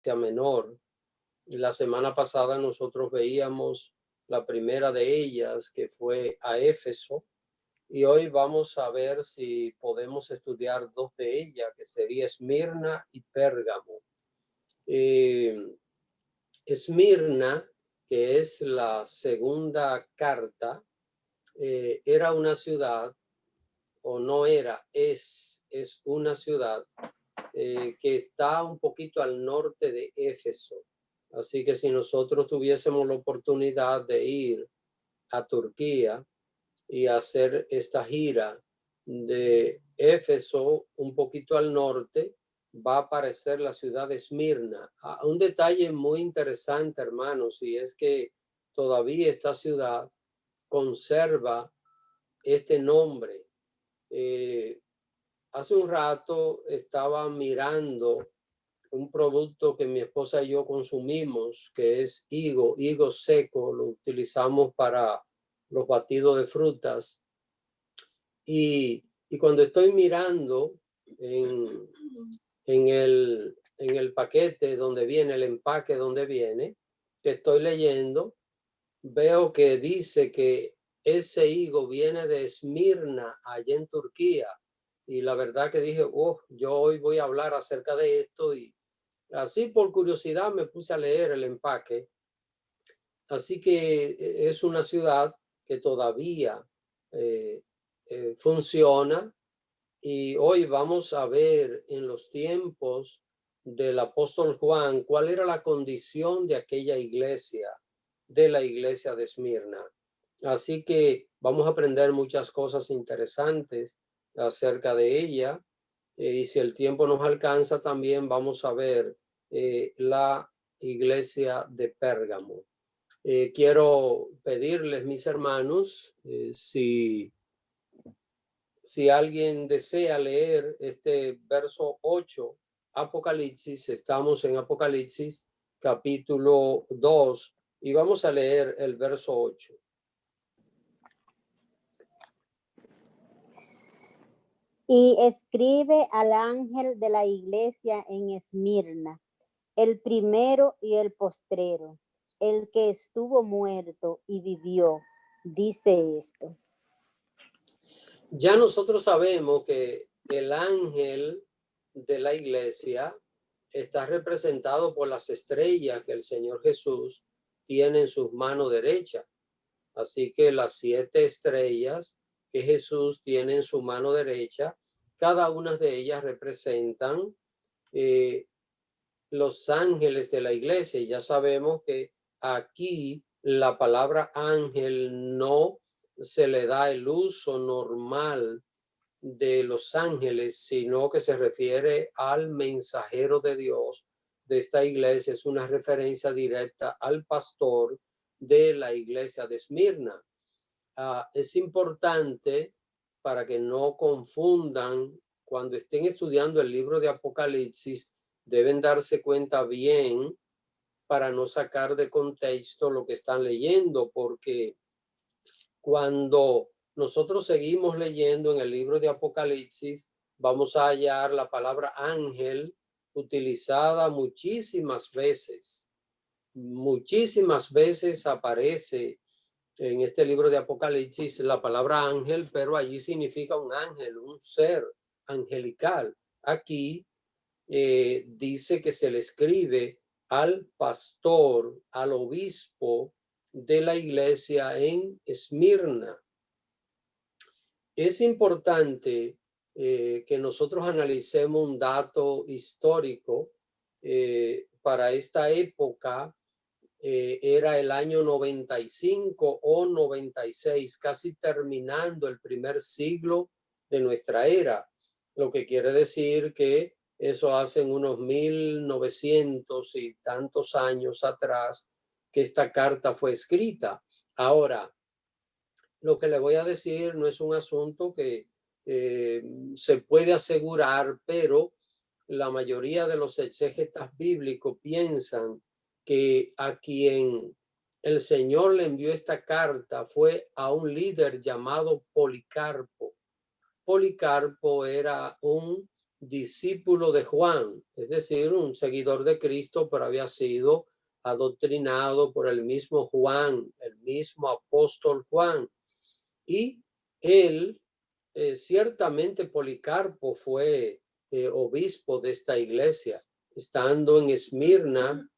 Menor. Y la semana pasada nosotros veíamos la primera de ellas, que fue a Éfeso, y hoy vamos a ver si podemos estudiar dos de ellas, que sería Esmirna y Pérgamo. Esmirna, que es la segunda carta, era una ciudad, o no era, es una ciudad que está un poquito al norte de Éfeso. Así que si nosotros tuviésemos la oportunidad de ir a Turquía y hacer esta gira de Éfeso un poquito al norte, va a aparecer la ciudad de Esmirna. Un detalle muy interesante, hermanos, y es que todavía esta ciudad conserva este nombre. Hace un rato estaba mirando un producto que mi esposa y yo consumimos, que es higo seco, lo utilizamos para los batidos de frutas. Y cuando estoy mirando en el paquete donde viene, el empaque donde viene, que estoy leyendo, veo que dice que ese higo viene de Esmirna, allá en Turquía. Y la verdad que dije, oh, yo hoy voy a hablar acerca de esto, y así por curiosidad me puse a leer el empaque. Así que es una ciudad que todavía funciona, y hoy vamos a ver en los tiempos del apóstol Juan cuál era la condición de aquella iglesia, de la iglesia de Esmirna. Así que vamos a aprender muchas cosas interesantes acerca de ella, y si el tiempo nos alcanza también vamos a ver la iglesia de Pérgamo. Quiero pedirles, mis hermanos, si alguien desea leer este verso 8, Apocalipsis, estamos en Apocalipsis capítulo 2 y vamos a leer el verso 8. Y escribe al ángel de la iglesia en Esmirna, el primero y el postrero, el que estuvo muerto y vivió, dice esto. Ya nosotros sabemos que el ángel de la iglesia está representado por las estrellas que el Señor Jesús tiene en sus manos derechas. Así que las 7 estrellas que Jesús tiene en su mano derecha, cada una de ellas representan los ángeles de la iglesia. Y ya sabemos que aquí la palabra ángel no se le da el uso normal de los ángeles, sino que se refiere al mensajero de Dios de esta iglesia. Es una referencia directa al pastor de la iglesia de Esmirna. Es importante para que no confundan cuando estén estudiando el libro de Apocalipsis. Deben darse cuenta bien para no sacar de contexto lo que están leyendo, porque cuando nosotros seguimos leyendo en el libro de Apocalipsis, vamos a hallar la palabra ángel utilizada muchísimas veces. Muchísimas veces aparece en este libro de Apocalipsis la palabra ángel, pero allí significa un ángel, un ser angelical. Aquí dice que se le escribe al pastor, al obispo de la iglesia en Esmirna. Es importante que nosotros analicemos un dato histórico. Para esta época era el año 95 o 96, casi terminando el primer siglo de nuestra era, lo que quiere decir que eso hace unos 1900 y tantos años atrás que esta carta fue escrita. Ahora, lo que le voy a decir no es un asunto que se puede asegurar, pero la mayoría de los exégetas bíblicos piensan que a quien el Señor le envió esta carta fue a un líder llamado Policarpo. Policarpo era un discípulo de Juan, es decir, un seguidor de Cristo, pero había sido adoctrinado por el mismo Juan, el mismo apóstol Juan. Y él, ciertamente Policarpo fue obispo de esta iglesia. Estando en Esmirna,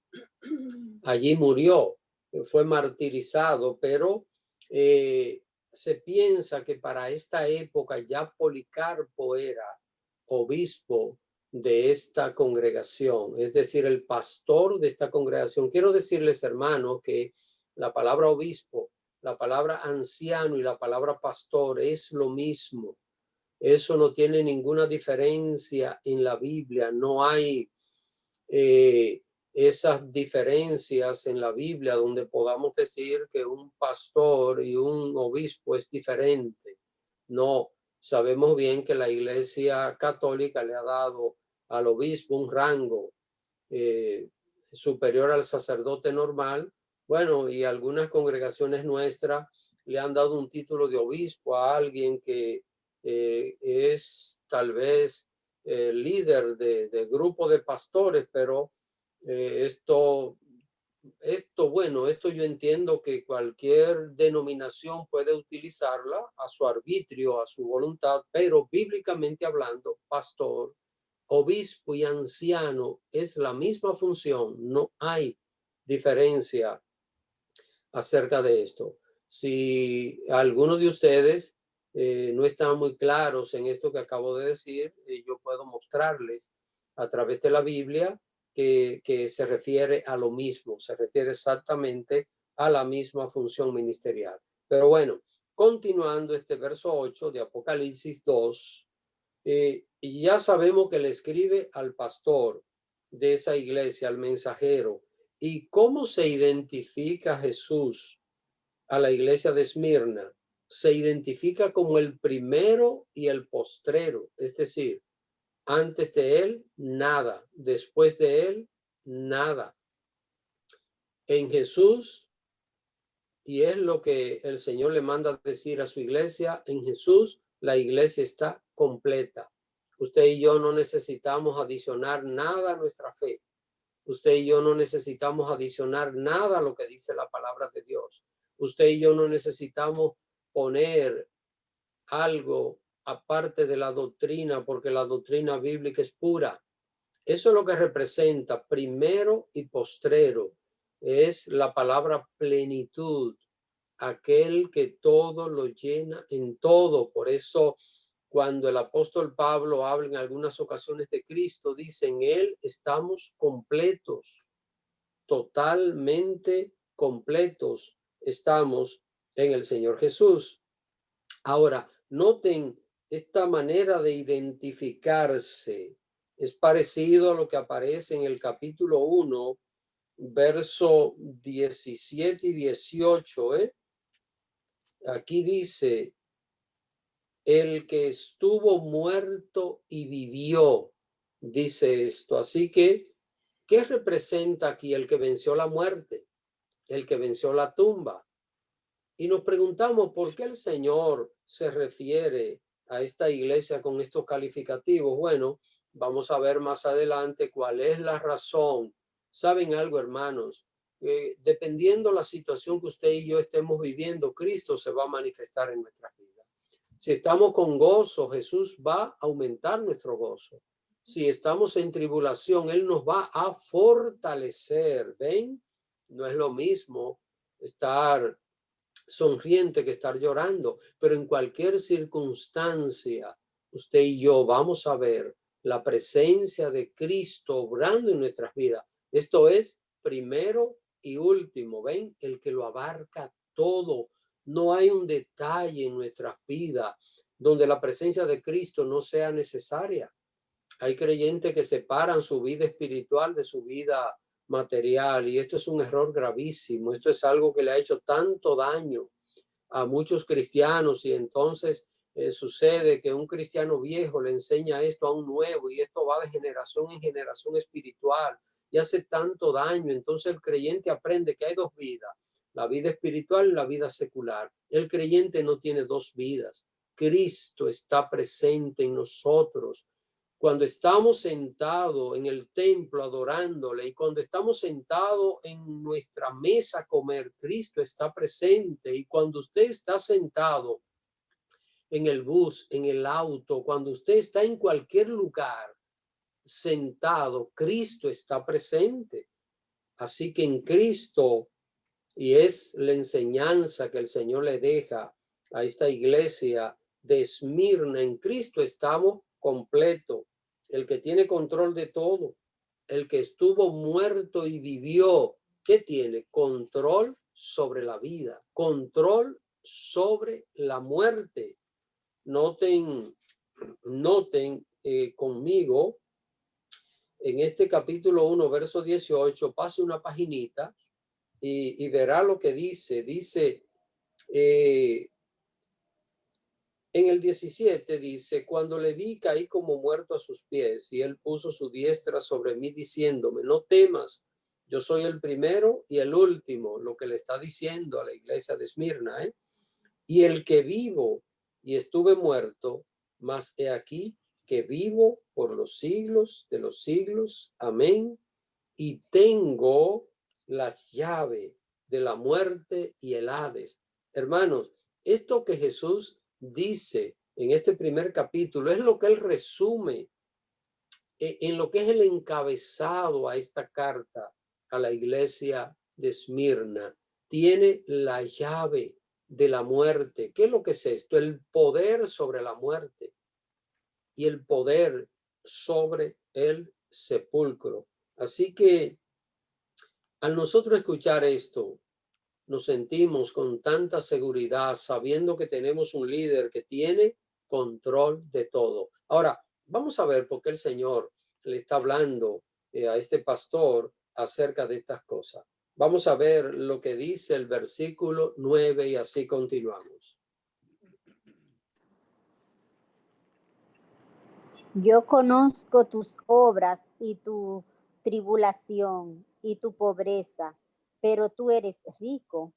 allí murió, fue martirizado, pero se piensa que para esta época ya Policarpo era obispo de esta congregación, es decir, el pastor de esta congregación. Quiero decirles, hermanos, que la palabra obispo, la palabra anciano y la palabra pastor es lo mismo. Eso no tiene ninguna diferencia en la Biblia. No hay esas diferencias en la Biblia donde podamos decir que un pastor y un obispo es diferente. No, sabemos bien que la Iglesia Católica le ha dado al obispo un rango superior al sacerdote normal. Bueno, y algunas congregaciones nuestras le han dado un título de obispo a alguien que es tal vez líder de grupo de pastores, pero esto yo entiendo que cualquier denominación puede utilizarla a su arbitrio, a su voluntad, pero bíblicamente hablando, pastor, obispo y anciano es la misma función, no hay diferencia acerca de esto. Si alguno de ustedes no están muy claros en esto que acabo de decir, yo puedo mostrarles a través de la Biblia que se refiere a lo mismo, se refiere exactamente a la misma función ministerial. Pero bueno, continuando este verso 8 de Apocalipsis 2, y ya sabemos que le escribe al pastor de esa iglesia, al mensajero. ¿Y cómo se identifica Jesús a la iglesia de Esmirna? Se identifica como el primero y el postrero, es decir, antes de él, nada, después de él, nada. En Jesús, y es lo que el Señor le manda decir a su iglesia, en Jesús la iglesia está completa. Usted y yo no necesitamos adicionar nada a nuestra fe. Usted y yo no necesitamos adicionar nada a lo que dice la palabra de Dios. Usted y yo no necesitamos poner algo aparte de la doctrina, porque la doctrina bíblica es pura. Eso es lo que representa primero y postrero. Es la palabra plenitud, aquel que todo lo llena en todo. Por eso, cuando el apóstol Pablo habla en algunas ocasiones de Cristo, dice, en él estamos completos, totalmente completos estamos en el Señor Jesús. Ahora, noten esta manera de identificarse. Es parecido a lo que aparece en el capítulo 1, verso 17 y 18. Aquí dice, el que estuvo muerto y vivió, dice esto. Así que, ¿qué representa aquí el que venció la muerte? El que venció la tumba. Y nos preguntamos por qué el Señor se refiere a esta iglesia con estos calificativos. Bueno, vamos a ver más adelante cuál es la razón. ¿Saben algo, hermanos? Dependiendo la situación que usted y yo estemos viviendo, Cristo se va a manifestar en nuestras vidas. Si estamos con gozo, Jesús va a aumentar nuestro gozo. Si estamos en tribulación, Él nos va a fortalecer. ¿Ven? No es lo mismo estar sonriente que estar llorando, pero en cualquier circunstancia, usted y yo vamos a ver la presencia de Cristo obrando en nuestras vidas. Esto es primero y último, ¿ven? El que lo abarca todo. No hay un detalle en nuestras vidas donde la presencia de Cristo no sea necesaria. Hay creyentes que separan su vida espiritual de su vida material y esto es un error gravísimo. Esto es algo que le ha hecho tanto daño a muchos cristianos y entonces sucede que un cristiano viejo le enseña esto a un nuevo y esto va de generación en generación espiritual y hace tanto daño. Entonces el creyente aprende que hay dos vidas, la vida espiritual y la vida secular. El creyente no tiene dos vidas. Cristo está presente en nosotros Cuando estamos sentados en el templo adorándole y cuando estamos sentados en nuestra mesa a comer, Cristo está presente. Y cuando usted está sentado en el bus, en el auto, cuando usted está en cualquier lugar sentado, Cristo está presente. Así que en Cristo, y es la enseñanza que el Señor le deja a esta iglesia de Esmirna, en Cristo estamos completos. El que tiene control de todo, el que estuvo muerto y vivió, ¿qué tiene? Control sobre la vida, control sobre la muerte. Noten conmigo en este capítulo 1, verso 18, pase una paginita y verá lo que dice. Dice, en el 17 dice, cuando le vi caí como muerto a sus pies y él puso su diestra sobre mí diciéndome, no temas, yo soy el primero y el último, lo que le está diciendo a la iglesia de Esmirna, y el que vivo y estuve muerto, mas he aquí que vivo por los siglos de los siglos. Amén. Y tengo las llaves de la muerte y el Hades. Hermanos, esto que Jesús dice en este primer capítulo es lo que él resume en lo que es el encabezado a esta carta a la iglesia de Esmirna. Tiene la llave de la muerte. ¿Qué es lo que es esto? El poder sobre la muerte y el poder sobre el sepulcro. Así que al nosotros escuchar esto, nos sentimos con tanta seguridad sabiendo que tenemos un líder que tiene control de todo. Ahora, vamos a ver por qué el Señor le está hablando a este pastor acerca de estas cosas. Vamos a ver lo que dice el versículo 9 y así continuamos. Yo conozco tus obras y tu tribulación y tu pobreza, pero tú eres rico,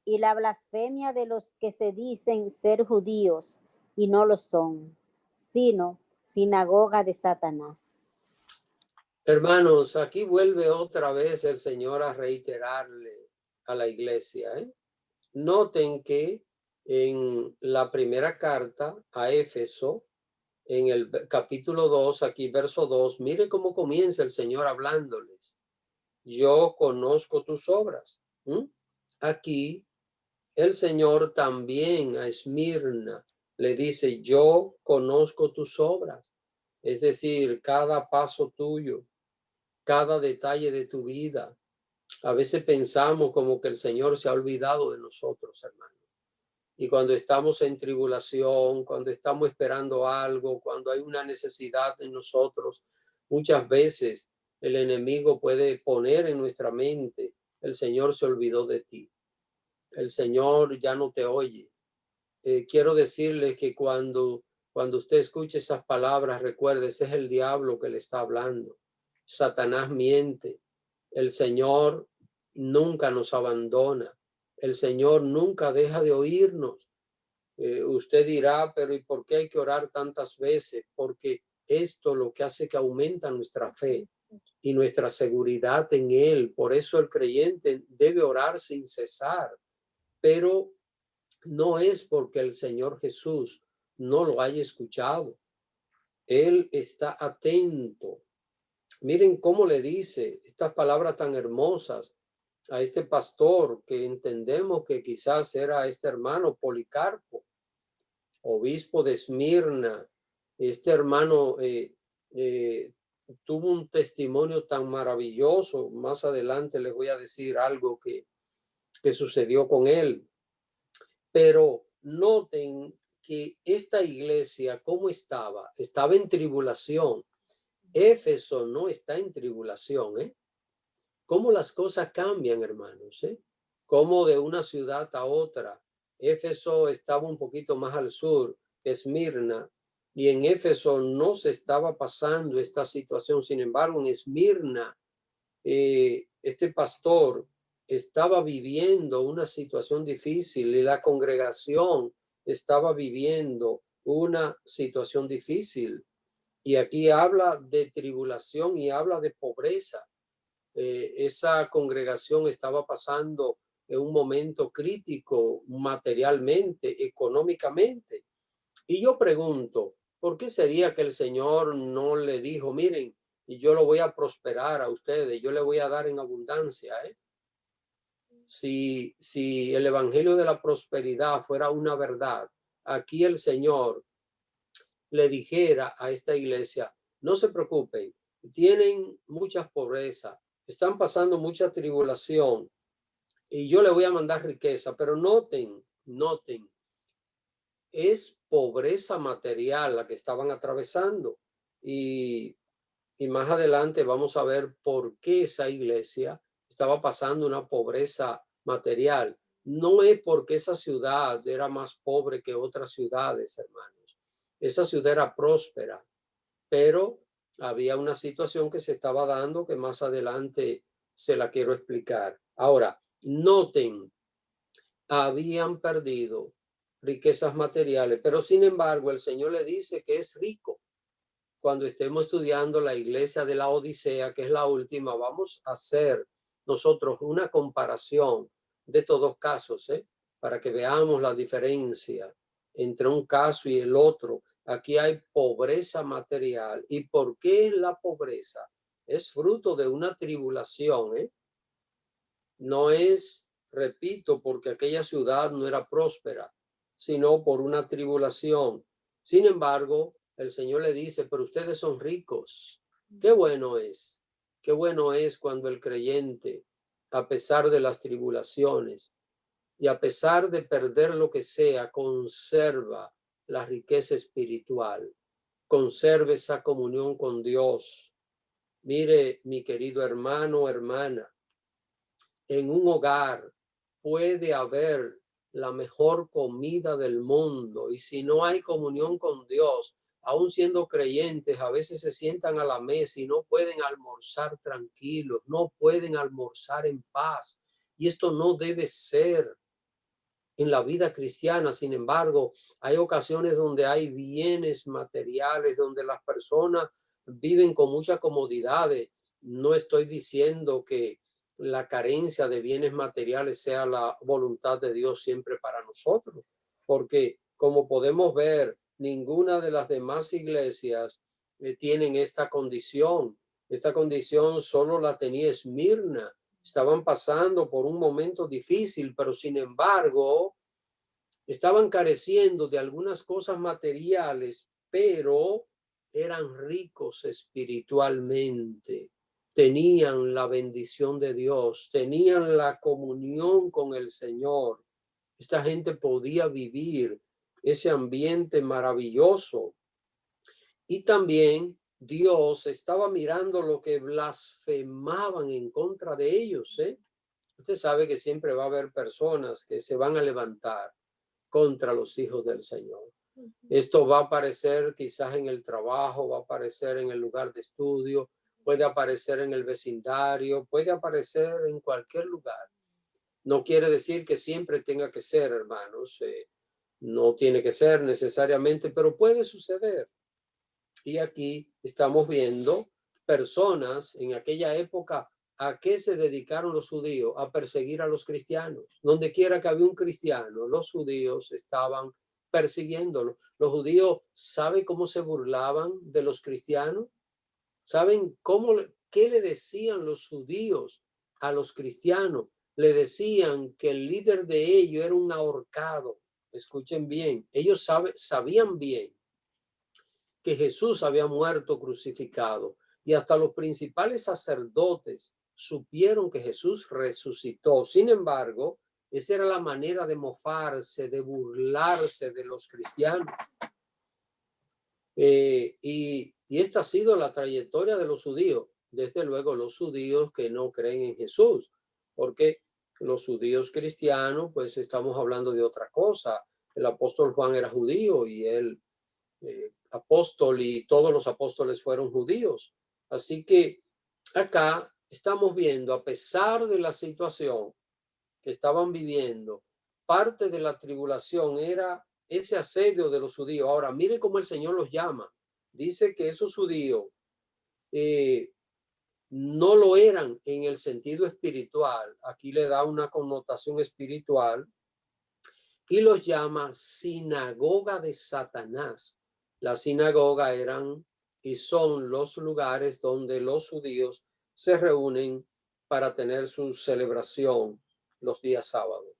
y la blasfemia de los que se dicen ser judíos y no lo son, sino sinagoga de Satanás. Hermanos, aquí vuelve otra vez el Señor a reiterarle a la iglesia. Noten que en la primera carta a Éfeso, en el capítulo 2, aquí verso 2, mire cómo comienza el Señor hablándoles. Yo conozco tus obras. Aquí el Señor también a Esmirna le dice, yo conozco tus obras. Es decir, cada paso tuyo, cada detalle de tu vida. A veces pensamos como que el Señor se ha olvidado de nosotros, hermano. Y cuando estamos en tribulación, cuando estamos esperando algo, cuando hay una necesidad en nosotros, muchas veces el enemigo puede poner en nuestra mente, el Señor se olvidó de ti. El Señor ya no te oye. Quiero decirle que cuando usted escuche esas palabras, recuerde, ese es el diablo que le está hablando. Satanás miente. El Señor nunca nos abandona. El Señor nunca deja de oírnos. Usted dirá, pero ¿y por qué hay que orar tantas veces? Porque esto lo que hace que aumenta nuestra fe y nuestra seguridad en Él. Por eso el creyente debe orar sin cesar. Pero no es porque el Señor Jesús no lo haya escuchado. Él está atento. Miren cómo le dice estas palabras tan hermosas a este pastor que entendemos que quizás era este hermano Policarpo, obispo de Esmirna. Este hermano tuvo un testimonio tan maravilloso. Más adelante les voy a decir algo que sucedió con él. Pero noten que esta iglesia, ¿cómo estaba? Estaba en tribulación. Éfeso no está en tribulación, ¿Cómo las cosas cambian, hermanos, Cómo de una ciudad a otra. Éfeso estaba un poquito más al sur, Esmirna, y en Éfeso no se estaba pasando esta situación. Sin embargo, en Esmirna, este pastor estaba viviendo una situación difícil y la congregación estaba viviendo una situación difícil. Y aquí habla de tribulación y habla de pobreza. Esa congregación estaba pasando en un momento crítico materialmente, económicamente. Y yo pregunto, ¿por qué sería que el Señor no le dijo, miren, y yo lo voy a prosperar a ustedes, yo le voy a dar en abundancia? Si el evangelio de la prosperidad fuera una verdad, aquí el Señor le dijera a esta iglesia, no se preocupen, tienen mucha pobreza, están pasando mucha tribulación y yo le voy a mandar riqueza, pero noten, es pobreza material la que estaban atravesando y, y más adelante vamos a ver por qué esa iglesia estaba pasando una pobreza material. No es porque esa ciudad era más pobre que otras ciudades, hermanos. Esa ciudad era próspera, pero había una situación que se estaba dando que más adelante se la quiero explicar. Ahora, noten, habían perdido riquezas materiales, pero sin embargo el Señor le dice que es rico. Cuando estemos estudiando la iglesia de la Odisea, que es la última, vamos a hacer nosotros una comparación de estos dos casos, para que veamos la diferencia entre un caso y el otro. Aquí hay pobreza material. ¿Y por qué es la pobreza? Es fruto de una tribulación, No es, repito, porque aquella ciudad no era próspera, sino por una tribulación. Sin embargo, el Señor le dice, pero ustedes son ricos. Qué bueno es cuando el creyente, a pesar de las tribulaciones y a pesar de perder lo que sea, conserva la riqueza espiritual, conserva esa comunión con Dios. Mire, mi querido hermano, hermana, en un hogar puede haber la mejor comida del mundo y si no hay comunión con Dios, aún siendo creyentes, a veces se sientan a la mesa y no pueden almorzar tranquilos, no pueden almorzar en paz. Y esto no debe ser en la vida cristiana. Sin embargo, hay ocasiones donde hay bienes materiales, donde las personas viven con muchas comodidades. No estoy diciendo que la carencia de bienes materiales sea la voluntad de Dios siempre para nosotros, porque como podemos ver, ninguna de las demás iglesias tienen esta condición. Esta condición solo la tenía Esmirna. Estaban pasando por un momento difícil, pero sin embargo, estaban careciendo de algunas cosas materiales, pero eran ricos espiritualmente. Tenían la bendición de Dios, tenían la comunión con el Señor. Esta gente podía vivir ese ambiente maravilloso. Y también Dios estaba mirando lo que blasfemaban en contra de ellos. Usted sabe que siempre va a haber personas que se van a levantar contra los hijos del Señor. Esto va a aparecer quizás en el trabajo, va a aparecer en el lugar de estudio, puede aparecer en el vecindario, puede aparecer en cualquier lugar. No quiere decir que siempre tenga que ser, hermanos, no tiene que ser necesariamente, pero puede suceder. Y aquí estamos viendo personas en aquella época. ¿A qué se dedicaron los judíos? A perseguir a los cristianos. Donde quiera que había un cristiano, los judíos estaban persiguiéndolo. Los judíos, ¿saben cómo se burlaban de los cristianos? ¿Saben qué le decían los judíos a los cristianos? Le decían que el líder de ellos era un ahorcado. Escuchen bien, ellos sabían bien que Jesús había muerto crucificado y hasta los principales sacerdotes supieron que Jesús resucitó. Sin embargo, esa era la manera de mofarse, de burlarse de los cristianos. Y esta ha sido la trayectoria de los judíos. Desde luego, los judíos que no creen en Jesús, porque los judíos cristianos, pues estamos hablando de otra cosa. El apóstol Juan era judío y él apóstol y todos los apóstoles fueron judíos. Así que acá estamos viendo, a pesar de la situación que estaban viviendo, parte de la tribulación era ese asedio de los judíos. Ahora, mire cómo el Señor los llama. dice que esos judíos no lo eran en el sentido espiritual. Aquí le da una connotación espiritual y los llama sinagoga de Satanás. La sinagoga eran y son los lugares donde los judíos se reúnen para tener su celebración los días sábados.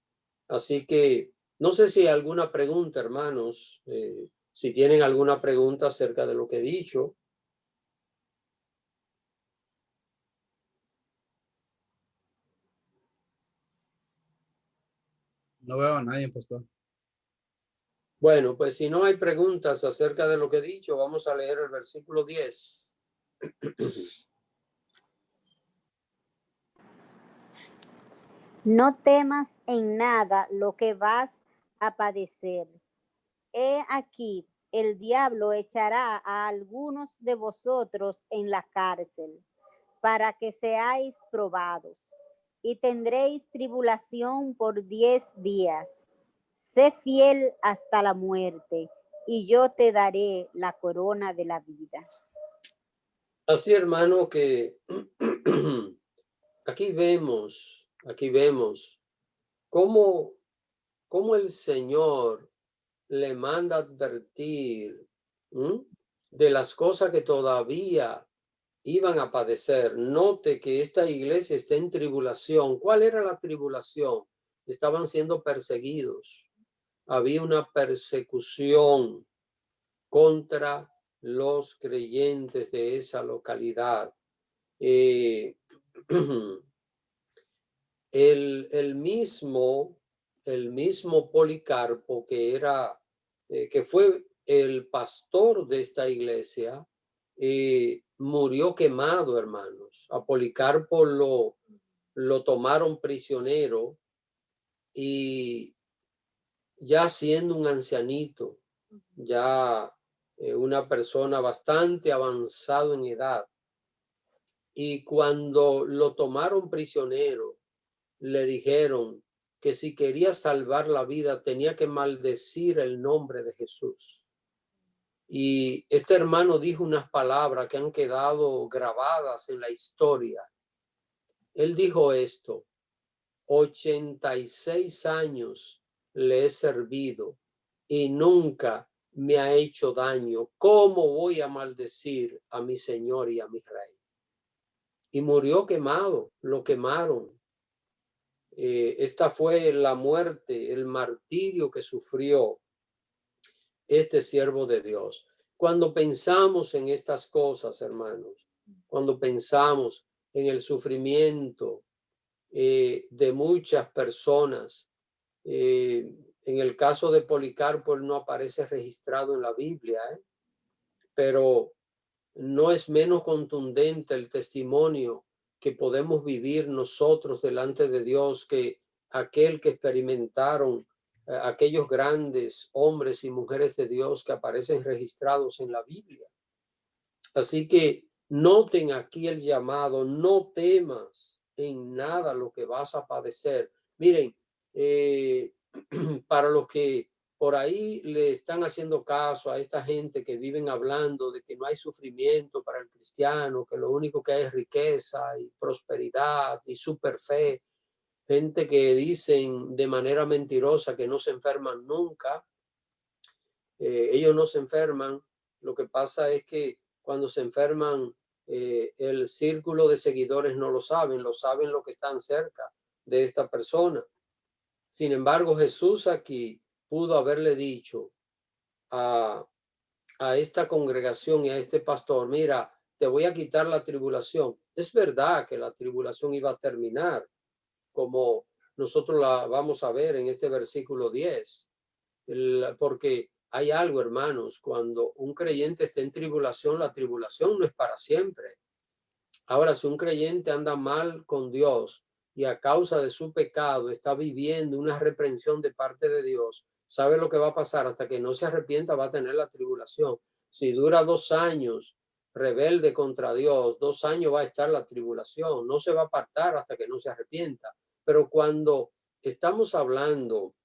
Así que no sé si hay alguna pregunta, hermanos, si tienen alguna pregunta acerca de lo que he dicho. No veo a nadie, pastor. Bueno, pues si no hay preguntas acerca de lo que he dicho, vamos a leer el versículo 10. No temas en nada lo que vas a padecer. He aquí, el diablo echará a algunos de vosotros en la cárcel, para que seáis probados, y tendréis tribulación por 10 días. Sé fiel hasta la muerte, y yo te daré la corona de la vida. Así, hermano, que aquí vemos cómo el Señor le manda advertir de las cosas que todavía iban a padecer. Note que esta iglesia está en tribulación. ¿Cuál era la tribulación? Estaban siendo perseguidos. Había una persecución contra los creyentes de esa localidad. El mismo Policarpo, que fue el pastor de esta iglesia, murió quemado, hermanos. A Policarpo lo tomaron prisionero y ya siendo un ancianito, ya una persona bastante avanzado en edad. Y cuando lo tomaron prisionero, le dijeron que si quería salvar la vida tenía que maldecir el nombre de Jesús. Y este hermano dijo unas palabras que han quedado grabadas en la historia. Él dijo esto: 86 años le he servido y nunca me ha hecho daño. ¿Cómo voy a maldecir a mi Señor y a mi Rey? Y murió quemado, lo quemaron. Esta fue la muerte, el martirio que sufrió este siervo de Dios. Cuando pensamos en estas cosas, hermanos, cuando pensamos en el sufrimiento de muchas personas, en el caso de Policarpo, él no aparece registrado en la Biblia, pero no es menos contundente el testimonio que podemos vivir nosotros delante de Dios que aquel que experimentaron aquellos grandes hombres y mujeres de Dios que aparecen registrados en la Biblia. Así que noten aquí el llamado: no temas en nada lo que vas a padecer. Miren, para los que por ahí le están haciendo caso a esta gente que viven hablando de que no hay sufrimiento para el cristiano, que lo único que hay es riqueza y prosperidad y super fe, gente que dicen de manera mentirosa que no se enferman nunca, ellos no se enferman. Lo que pasa es que cuando se enferman, el círculo de seguidores no lo saben los que están cerca de esta persona. Sin embargo, Jesús aquí pudo haberle dicho a esta congregación y a este pastor: mira, te voy a quitar la tribulación. Es verdad que la tribulación iba a terminar, como nosotros la vamos a ver en este versículo 10, porque hay algo, hermanos: cuando un creyente está en tribulación, la tribulación no es para siempre. Ahora, si un creyente anda mal con Dios y a causa de su pecado está viviendo una reprensión de parte de Dios, ¿sabe lo que va a pasar? Hasta que no se arrepienta va a tener la tribulación. Si dura 2 años rebelde contra Dios, 2 años va a estar la tribulación. No se va a apartar hasta que no se arrepienta. Pero cuando estamos hablando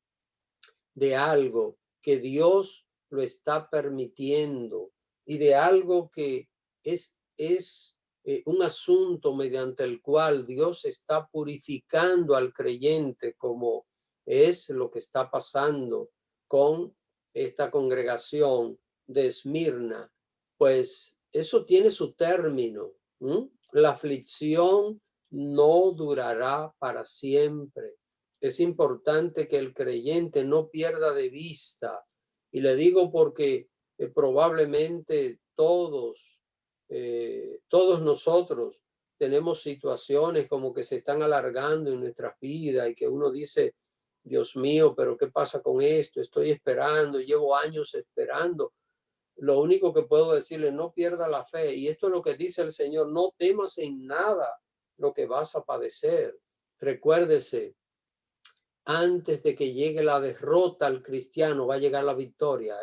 de algo que Dios lo está permitiendo y de algo que es un asunto mediante el cual Dios está purificando al creyente, como es lo que está pasando con esta congregación de Esmirna, pues eso tiene su término. La aflicción no durará para siempre. Es importante que el creyente no pierda de vista, y le digo porque probablemente todos nosotros tenemos situaciones como que se están alargando en nuestras vidas y que uno dice, Dios mío, pero ¿qué pasa con esto? Estoy esperando, llevo años esperando. Lo único que puedo decirle, no pierda la fe. Y esto es lo que dice el Señor, no temas en nada lo que vas a padecer. Recuérdese, antes de que llegue la derrota al cristiano, va a llegar la victoria.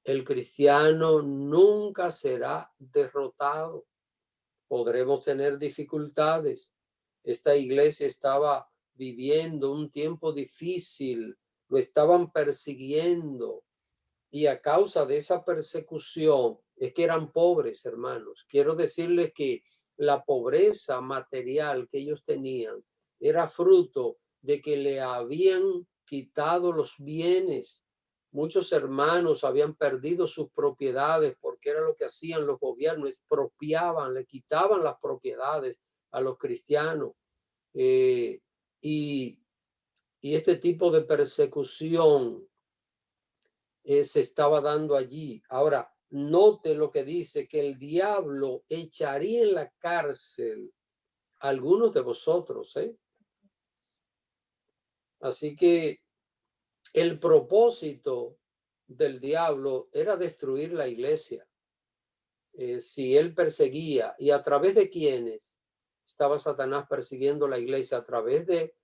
El cristiano nunca será derrotado. Podremos tener dificultades. Esta iglesia estaba viviendo un tiempo difícil, lo estaban persiguiendo, y a causa de esa persecución es que eran pobres, hermanos. Quiero decirles que la pobreza material que ellos tenían era fruto de que le habían quitado los bienes. Muchos hermanos habían perdido sus propiedades porque era lo que hacían los gobiernos, expropiaban, le quitaban las propiedades a los cristianos. Y este tipo de persecución se estaba dando allí. Ahora, note lo que dice, que el diablo echaría en la cárcel a algunos de vosotros. Así que el propósito del diablo era destruir la iglesia. Si él perseguía, y a través de quienes estaba Satanás persiguiendo la iglesia, a través de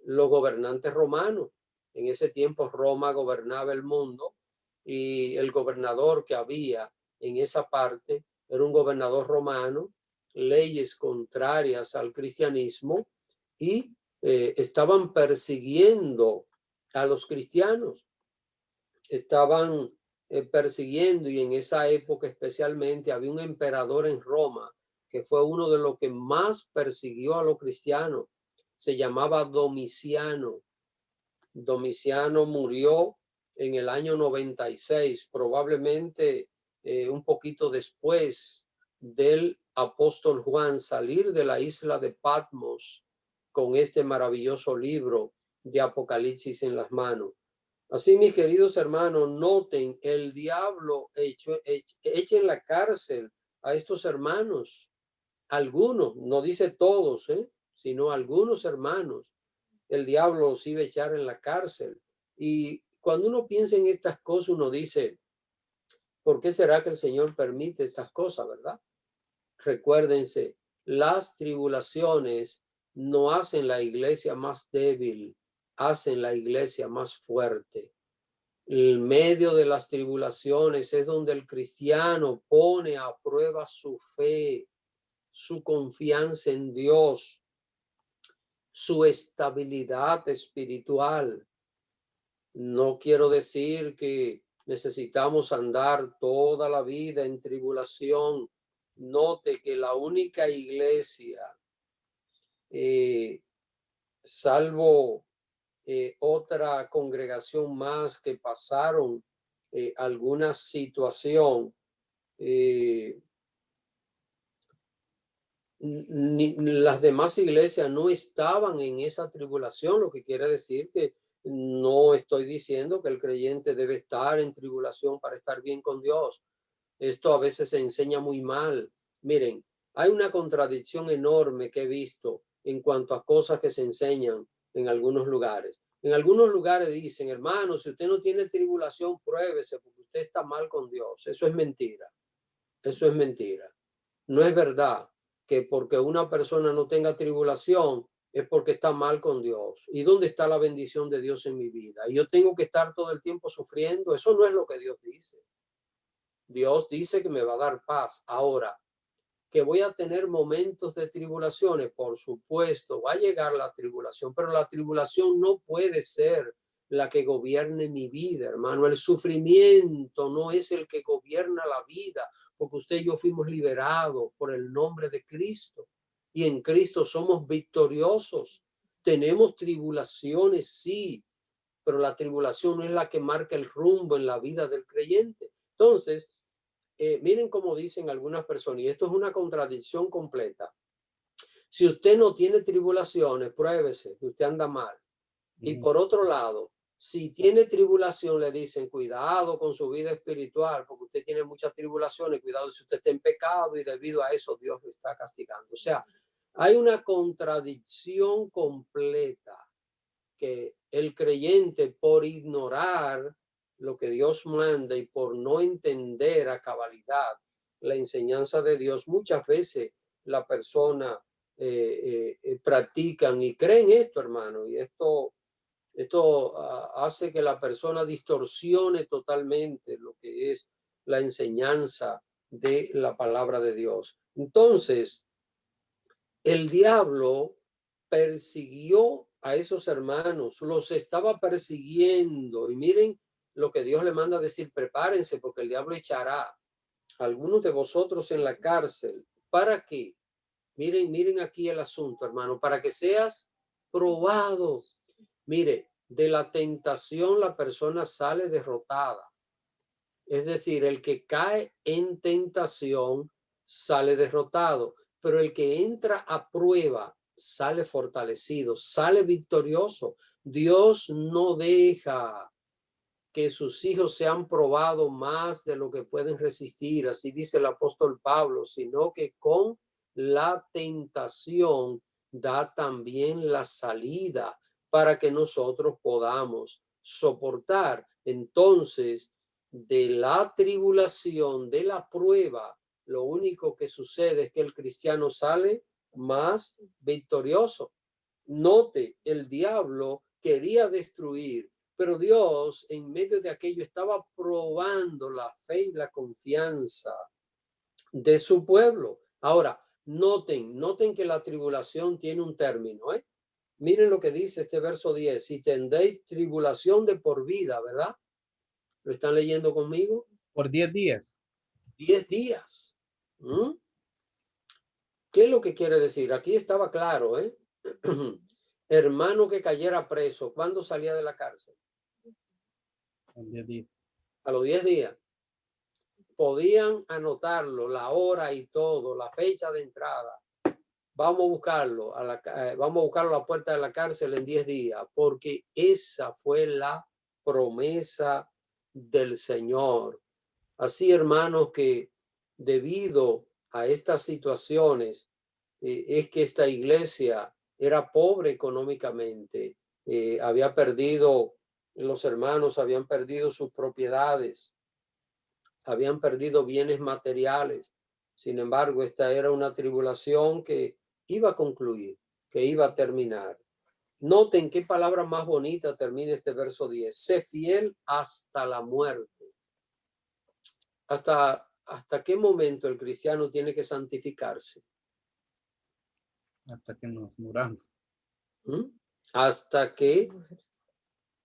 los gobernantes romanos. En ese tiempo Roma gobernaba el mundo, y el gobernador que había en esa parte era un gobernador romano, leyes contrarias al cristianismo, y estaban persiguiendo a los cristianos, estaban persiguiendo, y en esa época especialmente había un emperador en Roma que fue uno de los que más persiguió a los cristianos. Se llamaba Domiciano. Domiciano murió en el año 96, probablemente un poquito después del apóstol Juan salir de la isla de Patmos con este maravilloso libro de Apocalipsis en las manos. Así, mis queridos hermanos, noten, el diablo echa en la cárcel a estos hermanos, algunos, no dice todos, sino algunos hermanos. El diablo los iba a echar en la cárcel. Y cuando uno piensa en estas cosas, uno dice, ¿por qué será que el Señor permite estas cosas, verdad? Recuérdense, las tribulaciones no hacen la iglesia más débil, hacen la iglesia más fuerte. En medio de las tribulaciones es donde el cristiano pone a prueba su fe, su confianza en Dios, su estabilidad espiritual. No quiero decir que necesitamos andar toda la vida en tribulación. Note que la única iglesia, salvo otra congregación más que pasaron alguna situación, las demás iglesias no estaban en esa tribulación, lo que quiere decir que no estoy diciendo que el creyente debe estar en tribulación para estar bien con Dios. Esto a veces se enseña muy mal. Miren, hay una contradicción enorme que he visto en cuanto a cosas que se enseñan en algunos lugares. En algunos lugares dicen, hermano, si usted no tiene tribulación, pruébese porque usted está mal con Dios. Eso es mentira. Eso es mentira. No es verdad que porque una persona no tenga tribulación es porque está mal con Dios. ¿Y dónde está la bendición de Dios en mi vida? Y yo tengo que estar todo el tiempo sufriendo. Eso no es lo que Dios dice. Dios dice que me va a dar paz. Ahora, que voy a tener momentos de tribulaciones, por supuesto, va a llegar la tribulación, pero la tribulación no puede ser la que gobierne mi vida, hermano. El sufrimiento no es el que gobierna la vida, porque usted y yo fuimos liberados por el nombre de Cristo. Y en Cristo somos victoriosos. Tenemos tribulaciones, sí, pero la tribulación no es la que marca el rumbo en la vida del creyente. Entonces, miren cómo dicen algunas personas, y esto es una contradicción completa. Si usted no tiene tribulaciones, pruébese que usted anda mal. Y por otro lado, si tiene tribulación, le dicen, cuidado con su vida espiritual, porque usted tiene muchas tribulaciones, cuidado si usted está en pecado y debido a eso Dios lo está castigando. O sea, hay una contradicción completa que el creyente, por ignorar lo que Dios manda y por no entender a cabalidad la enseñanza de Dios, muchas veces la persona practican y creen esto, hermano, y esto hace que la persona distorsione totalmente lo que es la enseñanza de la palabra de Dios. Entonces, el diablo persiguió a esos hermanos, los estaba persiguiendo. Y miren lo que Dios le manda a decir, prepárense porque el diablo echará a algunos de vosotros en la cárcel. ¿Para qué? Miren aquí el asunto, hermano, para que seas probado. Mire, de la tentación la persona sale derrotada. Es decir, el que cae en tentación sale derrotado, pero el que entra a prueba sale fortalecido, sale victorioso. Dios no deja que sus hijos sean probados más de lo que pueden resistir, así dice el apóstol Pablo, sino que con la tentación da también la salida para que nosotros podamos soportar. Entonces, de la tribulación, de la prueba, lo único que sucede es que el cristiano sale más victorioso. Note, el diablo quería destruir, pero Dios en medio de aquello estaba probando la fe y la confianza de su pueblo. Ahora, noten que la tribulación tiene un término, ¿eh? Miren lo que dice este verso 10, si tendréis tribulación de por vida, ¿verdad? ¿Lo están leyendo conmigo? Por 10 días. 10 días. ¿Mm? ¿Qué es lo que quiere decir? Aquí estaba claro, ¿eh? Hermano que cayera preso, ¿cuándo salía de la cárcel? Por 10 días. A los 10 días. Podían anotarlo, la hora y todo, la fecha de entrada. Vamos a buscarlo vamos a buscarlo a la puerta de la cárcel en 10 días, porque esa fue la promesa del Señor. Así, hermanos, que debido a estas situaciones, es que esta iglesia era pobre económicamente, había perdido, los hermanos habían perdido sus propiedades, habían perdido bienes materiales. Sin embargo, esta era una tribulación que iba a concluir, que iba a terminar. Noten qué palabra más bonita termina este verso 10. Sé fiel hasta la muerte. ¿Hasta qué momento el cristiano tiene que santificarse? Hasta que nos muramos. Hasta que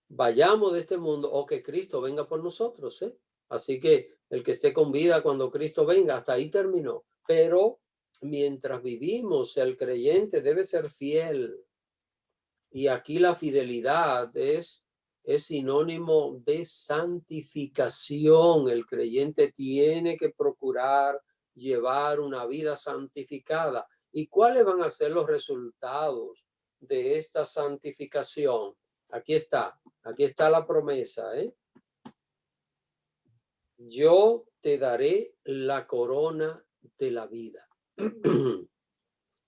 vayamos de este mundo o que Cristo venga por nosotros, ¿eh? Así que el que esté con vida cuando Cristo venga, hasta ahí terminó. Pero mientras vivimos, el creyente debe ser fiel. Y aquí la fidelidad es sinónimo de santificación. El creyente tiene que procurar llevar una vida santificada. ¿Y cuáles van a ser los resultados de esta santificación? Aquí está la promesa, ¿eh? Yo te daré la corona de la vida.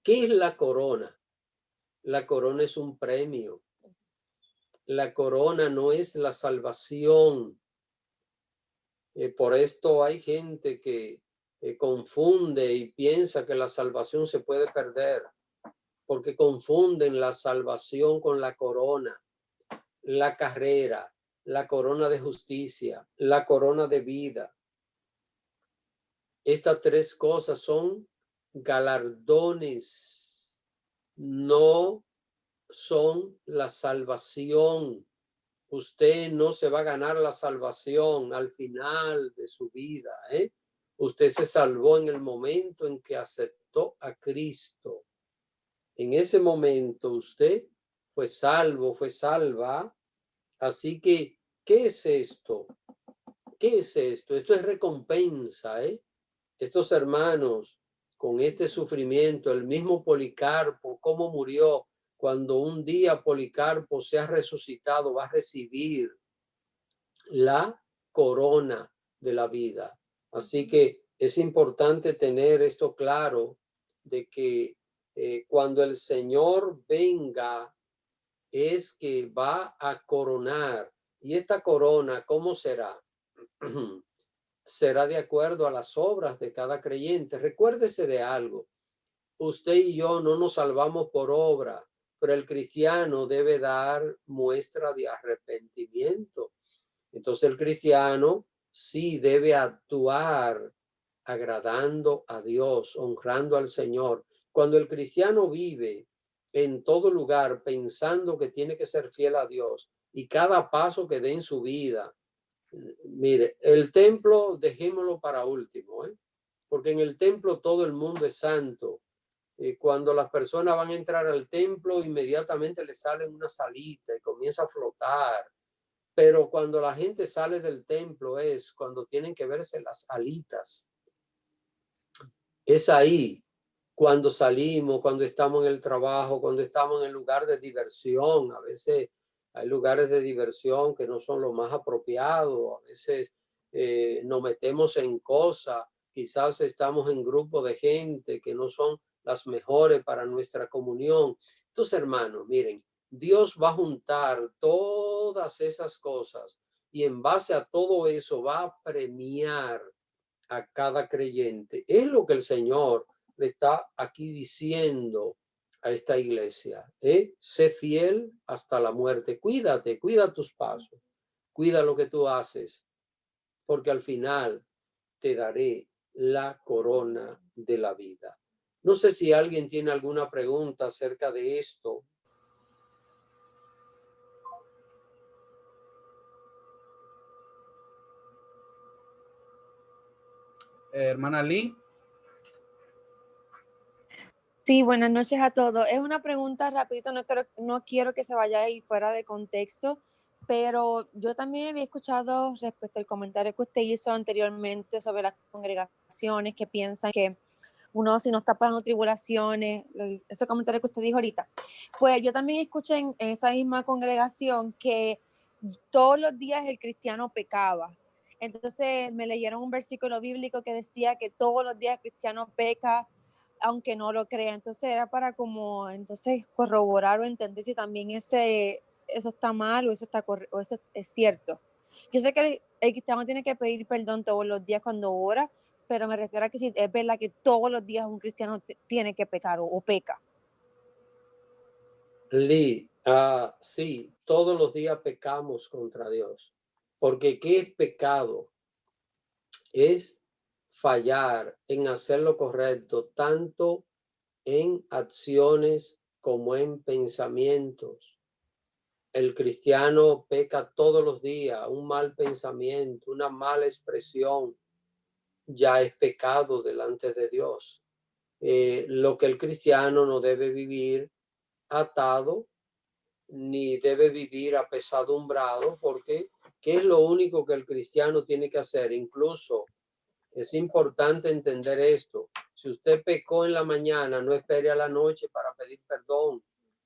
¿Qué es la corona? La corona es un premio. La corona no es la salvación. Por esto hay gente que confunde y piensa que la salvación se puede perder, porque confunden la salvación con la corona, la carrera, la corona de justicia, la corona de vida. Estas tres cosas son galardones, no son la salvación. Usted no se va a ganar la salvación al final de su vida. Usted se salvó en el momento en que aceptó a Cristo. En ese momento usted fue salvo, fue salva. Así que, ¿qué es esto? ¿Qué es esto? Esto es recompensa. Estos hermanos con este sufrimiento, el mismo Policarpo, cómo murió, cuando un día Policarpo sea resucitado, va a recibir la corona de la vida. Así que es importante tener esto claro, de que cuando el Señor venga, es que va a coronar. Y esta corona, ¿cómo será? Será de acuerdo a las obras de cada creyente. Recuérdese de algo. Usted y yo no nos salvamos por obra, pero el cristiano debe dar muestra de arrepentimiento. Entonces el cristiano sí debe actuar agradando a Dios, honrando al Señor. Cuando el cristiano vive en todo lugar pensando que tiene que ser fiel a Dios y cada paso que dé en su vida, mire, el templo dejémoslo para último, porque en el templo todo el mundo es santo. Cuando las personas van a entrar al templo, inmediatamente le salen una salita y comienza a flotar. Pero cuando la gente sale del templo es cuando tienen que verse las alitas. Es ahí cuando salimos, cuando estamos en el trabajo, cuando estamos en el lugar de diversión. A veces hay lugares de diversión que no son lo más apropiados. A veces nos metemos en cosas. Quizás estamos en grupos de gente que no son las mejores para nuestra comunión. Entonces, hermanos, miren, Dios va a juntar todas esas cosas y en base a todo eso va a premiar a cada creyente. Es lo que el Señor le está aquí diciendo a esta iglesia. Sé fiel hasta la muerte. Cuídate, cuida tus pasos, cuida lo que tú haces, porque al final te daré la corona de la vida. No sé si alguien tiene alguna pregunta acerca de esto. Hermana Lee. Sí, buenas noches a todos. Es una pregunta rapidito, no quiero que se vaya ahí fuera de contexto, pero yo también había escuchado respecto al comentario que usted hizo anteriormente sobre las congregaciones que piensan que uno si no está pasando tribulaciones, ese comentario que usted dijo ahorita. Pues yo también escuché en esa misma congregación que todos los días el cristiano pecaba. Entonces me leyeron un versículo bíblico que decía que todos los días el cristiano peca, aunque no lo crea. Entonces era para como entonces corroborar o entender si también eso está mal o eso está o eso es cierto. Yo sé que el cristiano tiene que pedir perdón todos los días cuando ora, pero me refiero a que si es verdad que todos los días un cristiano tiene que pecar o peca. Lee, sí, todos los días pecamos contra Dios, porque ¿qué es pecado? Es fallar en hacer lo correcto, tanto en acciones como en pensamientos. El cristiano peca todos los días, un mal pensamiento, una mala expresión, ya es pecado delante de Dios. Lo que el cristiano no debe vivir atado, ni debe vivir apesadumbrado, porque ¿qué es lo único que el cristiano tiene que hacer? Incluso es importante entender esto. Si usted pecó en la mañana, no espere a la noche para pedir perdón.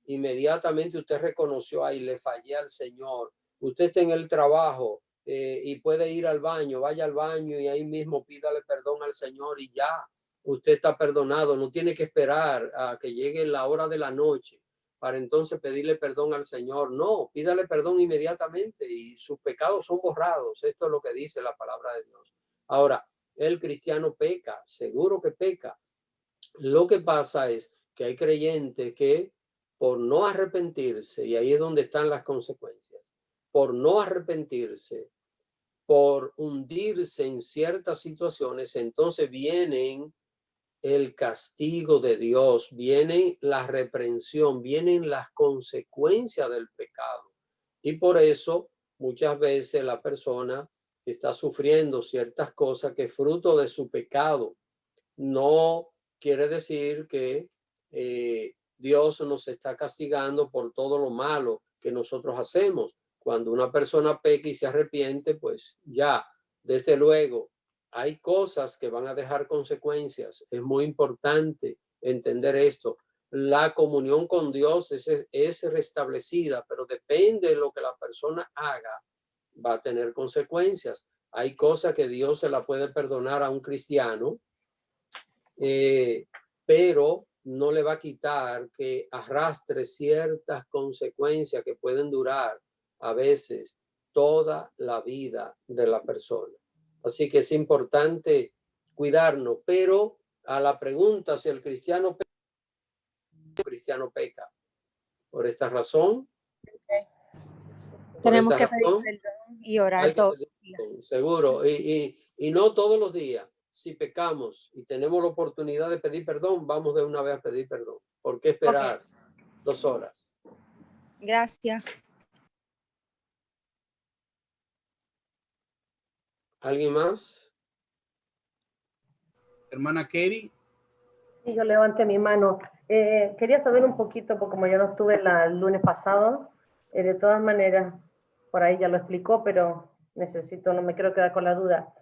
Inmediatamente usted reconoció, ahí le fallé al Señor. Usted está en el trabajo y puede ir al baño, vaya al baño y ahí mismo pídale perdón al Señor y ya. Usted está perdonado, no tiene que esperar a que llegue la hora de la noche para entonces pedirle perdón al Señor. No, pídale perdón inmediatamente y sus pecados son borrados. Esto es lo que dice la palabra de Dios. Ahora, el cristiano peca, seguro que peca. Lo que pasa es que hay creyentes que por no arrepentirse, y ahí es donde están las consecuencias, por no arrepentirse, por hundirse en ciertas situaciones, entonces vienen el castigo de Dios, viene la reprensión, vienen las consecuencias del pecado. Y por eso muchas veces la persona está sufriendo ciertas cosas que es fruto de su pecado. No quiere decir que Dios nos está castigando por todo lo malo que nosotros hacemos. Cuando una persona peca y se arrepiente, pues ya, desde luego, hay cosas que van a dejar consecuencias. Es muy importante entender esto. La comunión con Dios es restablecida, pero depende de lo que la persona haga, va a tener consecuencias. Hay cosas que Dios se la puede perdonar a un cristiano, pero no le va a quitar que arrastre ciertas consecuencias que pueden durar a veces toda la vida de la persona. Así que es importante cuidarnos, pero a la pregunta si el cristiano peca, por esta razón, tenemos que pedir perdón y orar todo. Seguro, y no todos los días. Si pecamos y tenemos la oportunidad de pedir perdón, vamos de una vez a pedir perdón. ¿Por qué esperar 2 horas? Gracias. ¿Alguien más? Hermana Katie. Sí, yo levanté mi mano. Quería saber un poquito, porque como yo no estuve el lunes pasado, de todas maneras, por ahí ya lo explicó, pero necesito, no me quiero quedar con la duda.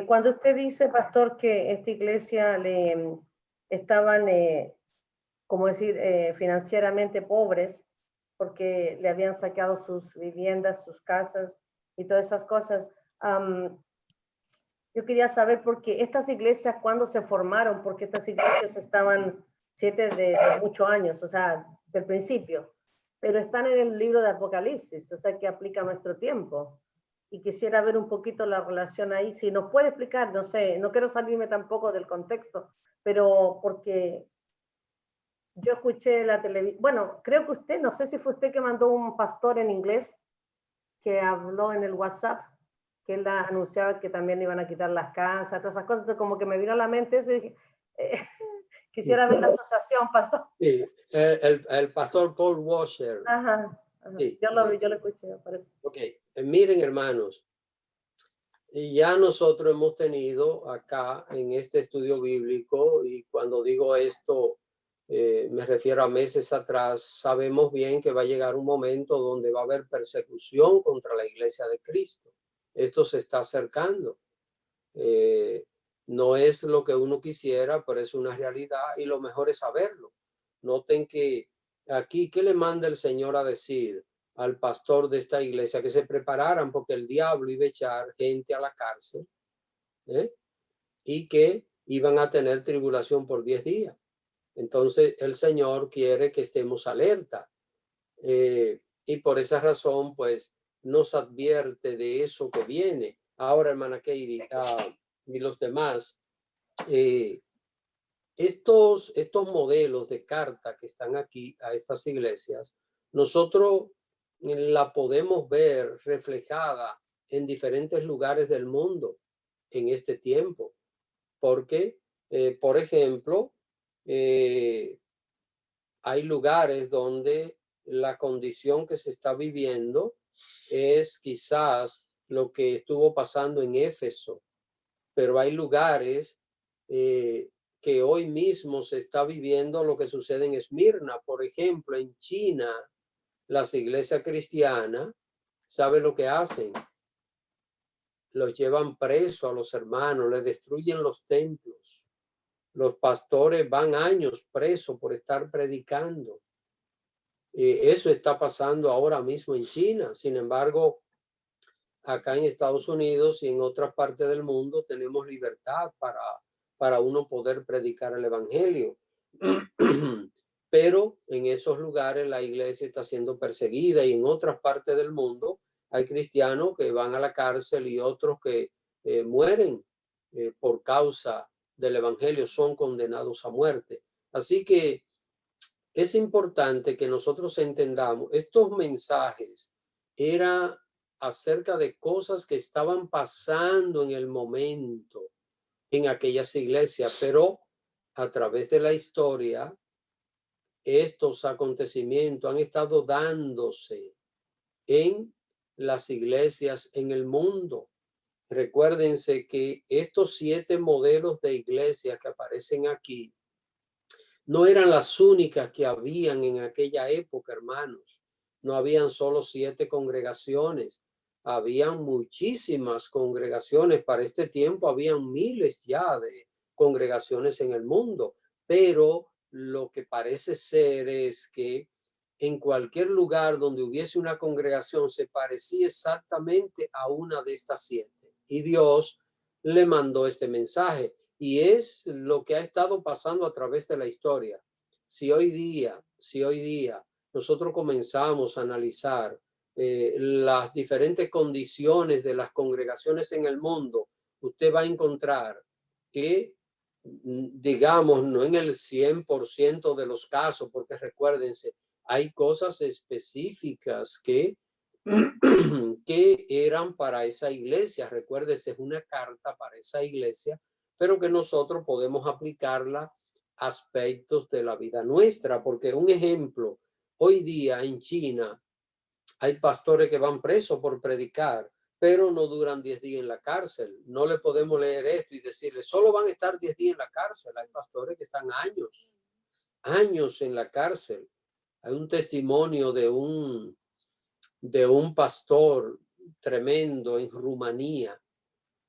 Cuando usted dice, pastor, que esta iglesia le estaban, como decir, financieramente pobres, porque le habían sacado sus viviendas, sus casas y todas esas cosas, yo quería saber por qué estas iglesias, cuándo se formaron, porque estas iglesias estaban 7 de muchos años, o sea, del principio, pero están en el libro de Apocalipsis, o sea, que aplica a nuestro tiempo. Y quisiera ver un poquito la relación ahí, si nos puede explicar, no sé, no quiero salirme tampoco del contexto, pero porque yo escuché la televisión, bueno, creo que usted, no sé si fue usted que mandó un pastor en inglés que habló en el WhatsApp, que él anunciaba que también iban a quitar las casas, todas esas cosas. Entonces, como que me vino a la mente eso y dije, quisiera ver la asociación, pastor. Sí, el pastor Paul Washer. Ajá. Sí, yo lo vi, yo lo escuché, me parece. Ok, miren, hermanos, y ya nosotros hemos tenido acá en este estudio bíblico, y cuando digo esto, me refiero a meses atrás, sabemos bien que va a llegar un momento donde va a haber persecución contra la iglesia de Cristo. Esto se está acercando. No es lo que uno quisiera, pero es una realidad y lo mejor es saberlo. Noten que aquí, ¿qué le manda el Señor a decir al pastor de esta iglesia? Que se prepararan porque el diablo iba a echar gente a la cárcel, y que iban a tener tribulación por 10 días. Entonces el Señor quiere que estemos alerta, y por esa razón pues nos advierte de eso que viene. Ahora, hermana Katie, y los demás, estos modelos de carta que están aquí a estas iglesias, nosotros la podemos ver reflejada en diferentes lugares del mundo en este tiempo, porque, por ejemplo, hay lugares donde la condición que se está viviendo es quizás lo que estuvo pasando en Éfeso, pero hay lugares que hoy mismo se está viviendo lo que sucede en Esmirna. Por ejemplo, en China, las iglesias cristianas, ¿sabe lo que hacen? Los llevan preso a los hermanos, les destruyen los templos. Los pastores van años presos por estar predicando. Eso está pasando ahora mismo en China. Sin embargo, acá en Estados Unidos y en otras partes del mundo tenemos libertad para uno poder predicar el evangelio. Pero en esos lugares la iglesia está siendo perseguida, y en otras partes del mundo hay cristianos que van a la cárcel y otros que mueren por causa del evangelio, son condenados a muerte. Así que es importante que nosotros entendamos, estos mensajes eran acerca de cosas que estaban pasando en el momento en aquellas iglesias, pero a través de la historia, estos acontecimientos han estado dándose en las iglesias en el mundo. Recuérdense que estos 7 modelos de iglesias que aparecen aquí no eran las únicas que habían en aquella época, hermanos. No habían solo 7 congregaciones, habían muchísimas congregaciones. Para este tiempo habían miles ya de congregaciones en el mundo, pero lo que parece ser es que en cualquier lugar donde hubiese una congregación se parecía exactamente a una de estas 7. Y Dios le mandó este mensaje. Y es lo que ha estado pasando a través de la historia. Si hoy día nosotros comenzamos a analizar las diferentes condiciones de las congregaciones en el mundo, usted va a encontrar que, digamos, no en el 100% de los casos, porque recuérdense, hay cosas específicas que eran para esa iglesia. Recuérdese, es una carta para esa iglesia, pero que nosotros podemos aplicarla a aspectos de la vida nuestra, porque un ejemplo, hoy día en China hay pastores que van presos por predicar, pero no duran 10 días en la cárcel. No le podemos leer esto y decirle, solo van a estar 10 días en la cárcel. Hay pastores que están años en la cárcel. Hay un testimonio de un pastor tremendo en Rumanía.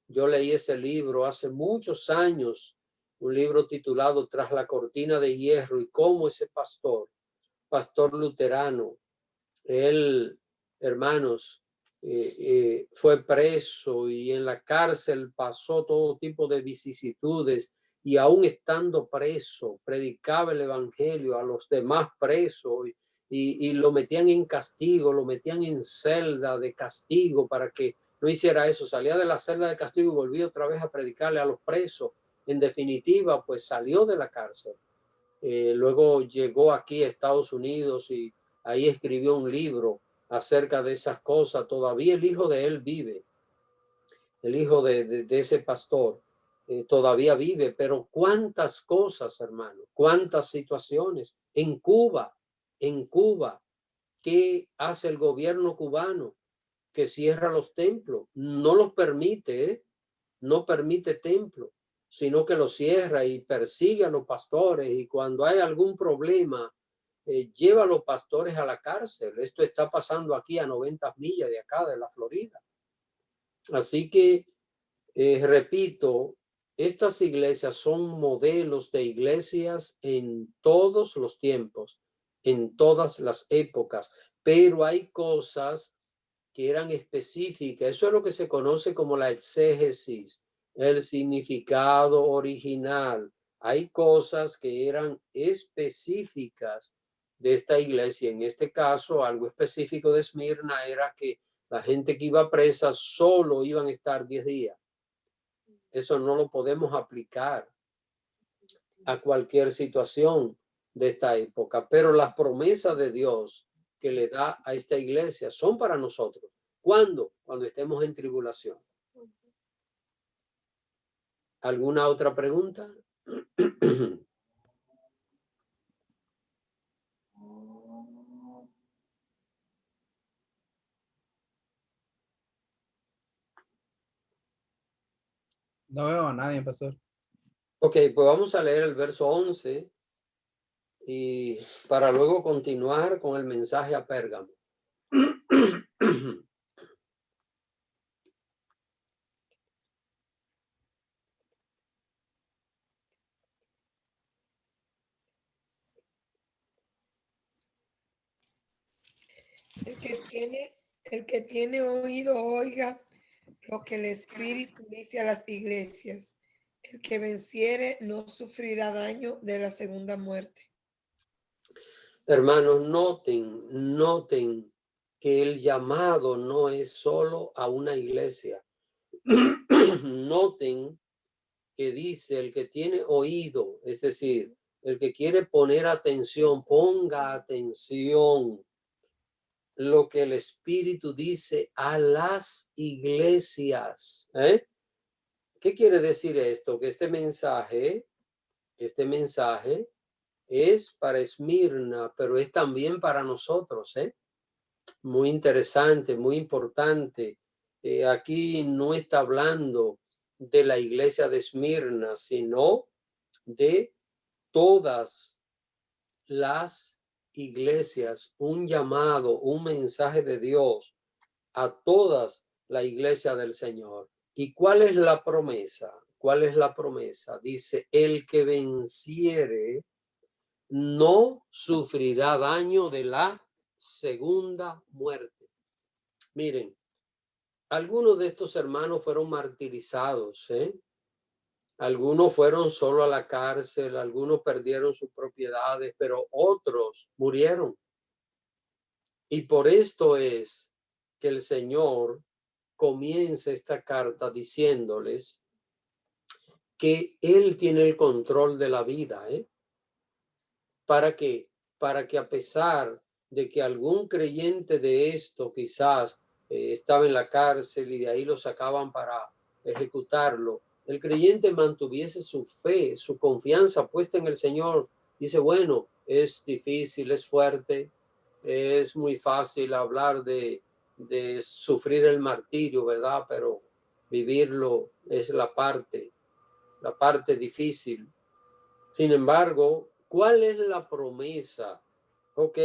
Yo leí ese libro hace muchos años, un libro titulado Tras la cortina de hierro, y cómo ese pastor luterano, él, hermanos, fue preso y en la cárcel pasó todo tipo de vicisitudes, y aún estando preso predicaba el evangelio a los demás presos y lo metían en castigo, lo metían en celda de castigo para que no hiciera eso. Salía de la celda de castigo y volvía otra vez a predicarle a los presos. En definitiva, pues salió de la cárcel. Luego llegó aquí a Estados Unidos y ahí escribió un libro acerca de esas cosas. Todavía el hijo de él vive, el hijo de ese pastor todavía vive, pero cuántas cosas, hermano, cuántas situaciones. En Cuba, ¿qué hace el gobierno cubano? Que cierra los templos, no los permite, no permite templos, sino que los cierra y persigue a los pastores, y cuando hay algún problema, lleva a los pastores a la cárcel. Esto está pasando aquí a 90 millas de acá, de la Florida. Así que, repito, estas iglesias son modelos de iglesias en todos los tiempos, en todas las épocas, pero hay cosas que eran específicas. Eso es lo que se conoce como la exégesis, el significado original. Hay cosas que eran específicas de esta iglesia. En este caso, algo específico de Esmirna era que la gente que iba presa solo iban a estar 10 días. Eso no lo podemos aplicar a cualquier situación de esta época, pero las promesas de Dios que le da a esta iglesia son para nosotros. ¿Cuándo? Cuando estemos en tribulación. ¿Alguna otra pregunta? No veo a nadie, pastor. Ok, pues vamos a leer el verso 11 y para luego continuar con el mensaje a Pérgamo. El que tiene oído, oiga lo que el Espíritu dice a las iglesias. El que venciere no sufrirá daño de la segunda muerte. Hermanos, noten que el llamado no es solo a una iglesia. Noten que dice el que tiene oído, es decir, el que quiere poner atención, ponga atención lo que el Espíritu dice a las iglesias. ¿Qué quiere decir esto? Que este mensaje es para Esmirna, pero es también para nosotros. muy interesante, muy importante. Aquí no está hablando de la iglesia de Esmirna, sino de todas las iglesias, un llamado, un mensaje de Dios a todas la iglesia del Señor. ¿Y cuál es la promesa? ¿Cuál es la promesa? Dice, el que venciere no sufrirá daño de la segunda muerte. Miren, algunos de estos hermanos fueron martirizados, Algunos fueron solo a la cárcel, algunos perdieron sus propiedades, pero otros murieron. Y por esto es que el Señor comienza esta carta diciéndoles que Él tiene el control de la vida, ¿Para qué? Para que a pesar de que algún creyente de esto quizás estaba en la cárcel y de ahí lo sacaban para ejecutarlo, el creyente mantuviese su fe, su confianza puesta en el Señor. Dice, bueno, es difícil, es fuerte, es muy fácil hablar de sufrir el martirio, ¿verdad? Pero vivirlo es la parte difícil. Sin embargo, ¿cuál es la promesa? Ok,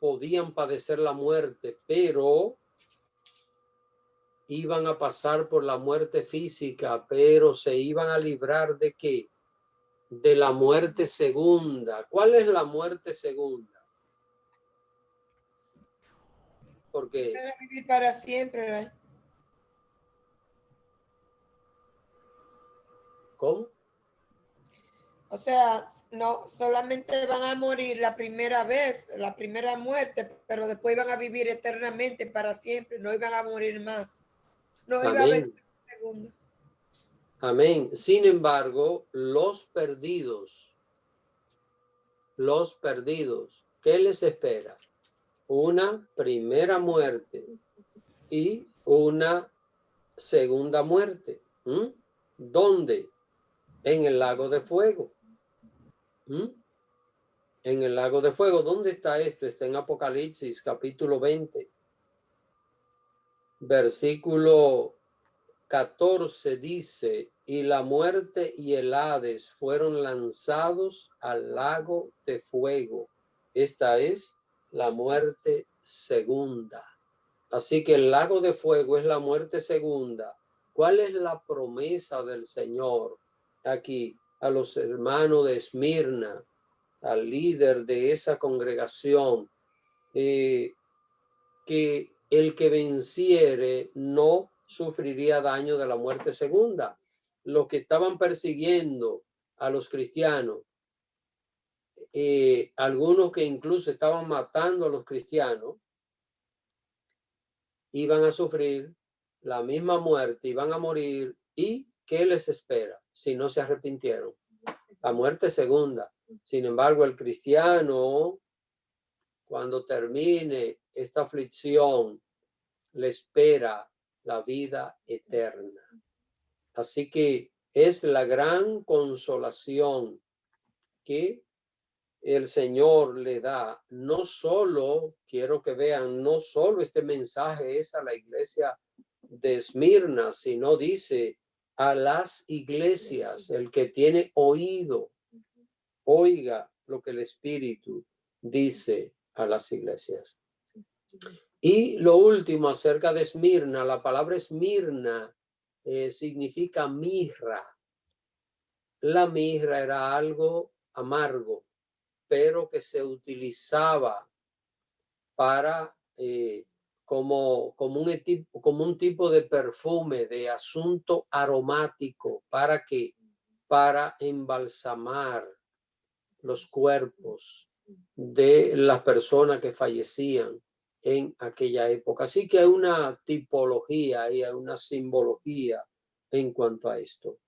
podían padecer la muerte, pero iban a pasar por la muerte física, pero se iban a librar ¿de qué? De la muerte segunda. ¿Cuál es la muerte segunda? Porque Van a vivir para siempre. ¿cómo? O sea, no solamente van a morir la primera vez, la primera muerte, pero después van a vivir eternamente para siempre, no iban a morir más. No iba a haber Amén. segunda. Amén. Sin embargo, los perdidos, ¿qué les espera? Una primera muerte y una segunda muerte. ¿Dónde? En el lago de fuego. En el lago de fuego. ¿Dónde está esto? Está en Apocalipsis capítulo 20. Versículo 14 dice, y la muerte y el Hades fueron lanzados al lago de fuego. Esta es la muerte segunda. Así que el lago de fuego es la muerte segunda. ¿Cuál es la promesa del Señor aquí a los hermanos de Esmirna, al líder de esa congregación? Que el que venciere no sufriría daño de la muerte segunda. Los que estaban persiguiendo a los cristianos, algunos que incluso estaban matando a los cristianos, iban a sufrir la misma muerte, iban a morir. ¿Y qué les espera si no se arrepintieron? La muerte segunda. Sin embargo, el cristiano, cuando termine esta aflicción, le espera la vida eterna. Así que es la gran consolación que el Señor le da. No solo, quiero que vean, no solo este mensaje es a la iglesia de Esmirna, sino dice a las iglesias, el que tiene oído, oiga lo que el Espíritu dice a las iglesias. Y lo último acerca de Esmirna, la palabra Esmirna significa mirra. La mirra era algo amargo, pero que se utilizaba para como un tipo de perfume, de asunto aromático, para embalsamar los cuerpos de las personas que fallecían en aquella época. Así que hay una tipología y hay una simbología en cuanto a esto.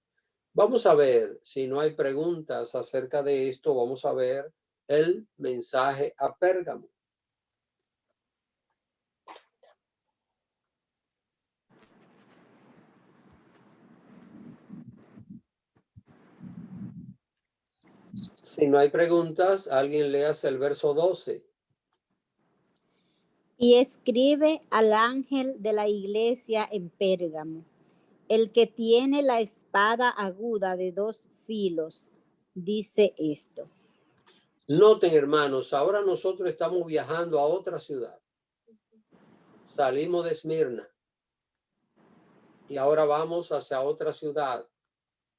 Vamos a ver, si no hay preguntas acerca de esto, vamos a ver el mensaje a Pérgamo. Si no hay preguntas, alguien léase el verso 12. Y escribe al ángel de la iglesia en Pérgamo, el que tiene la espada aguda de 2 filos, dice esto. Noten, hermanos, ahora nosotros estamos viajando a otra ciudad. Salimos de Esmirna y ahora vamos hacia otra ciudad.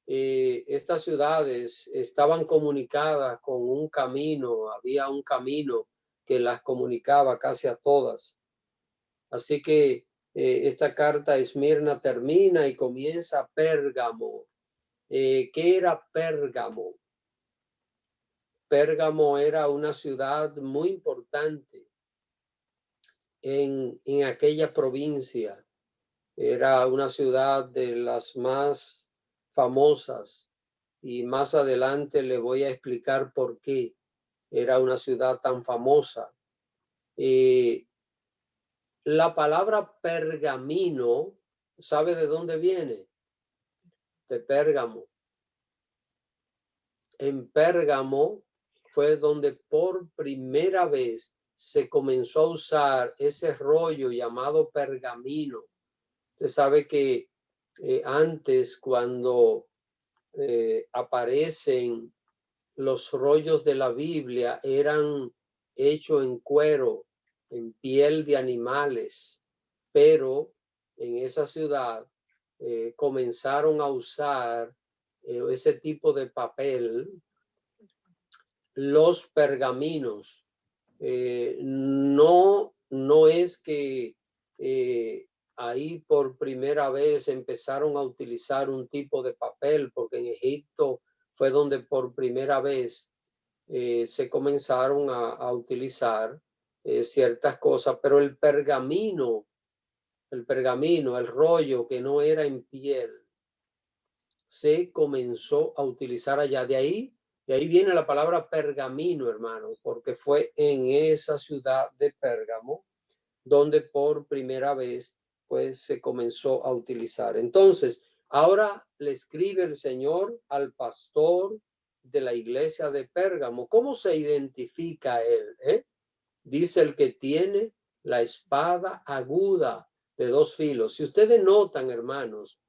Estas ciudades estaban comunicadas con un camino, había un camino que las comunicaba casi a todas. Así que esta carta a Esmirna termina y comienza Pérgamo. ¿Qué era Pérgamo? Pérgamo era una ciudad muy importante en aquella provincia. Era una ciudad de las más famosas y más adelante le voy a explicar por qué era una ciudad tan famosa. La palabra pergamino, ¿sabe de dónde viene? De Pérgamo. En Pérgamo fue donde por primera vez se comenzó a usar ese rollo llamado pergamino. Usted sabe que antes, cuando aparecen los rollos de la Biblia, eran hechos en cuero, en piel de animales, pero en esa ciudad comenzaron a usar ese tipo de papel, los pergaminos. No es que ahí por primera vez empezaron a utilizar un tipo de papel, porque en Egipto fue donde por primera vez se comenzaron a utilizar ciertas cosas, pero el pergamino, el rollo que no era en piel, se comenzó a utilizar allá. De ahí viene la palabra pergamino, hermano, porque fue en esa ciudad de Pérgamo donde por primera vez pues se comenzó a utilizar. Entonces, ahora le escribe el Señor al pastor de la iglesia de Pérgamo. ¿Cómo se identifica él? Dice el que tiene la espada aguda de 2 filos. Si ustedes notan, hermanos,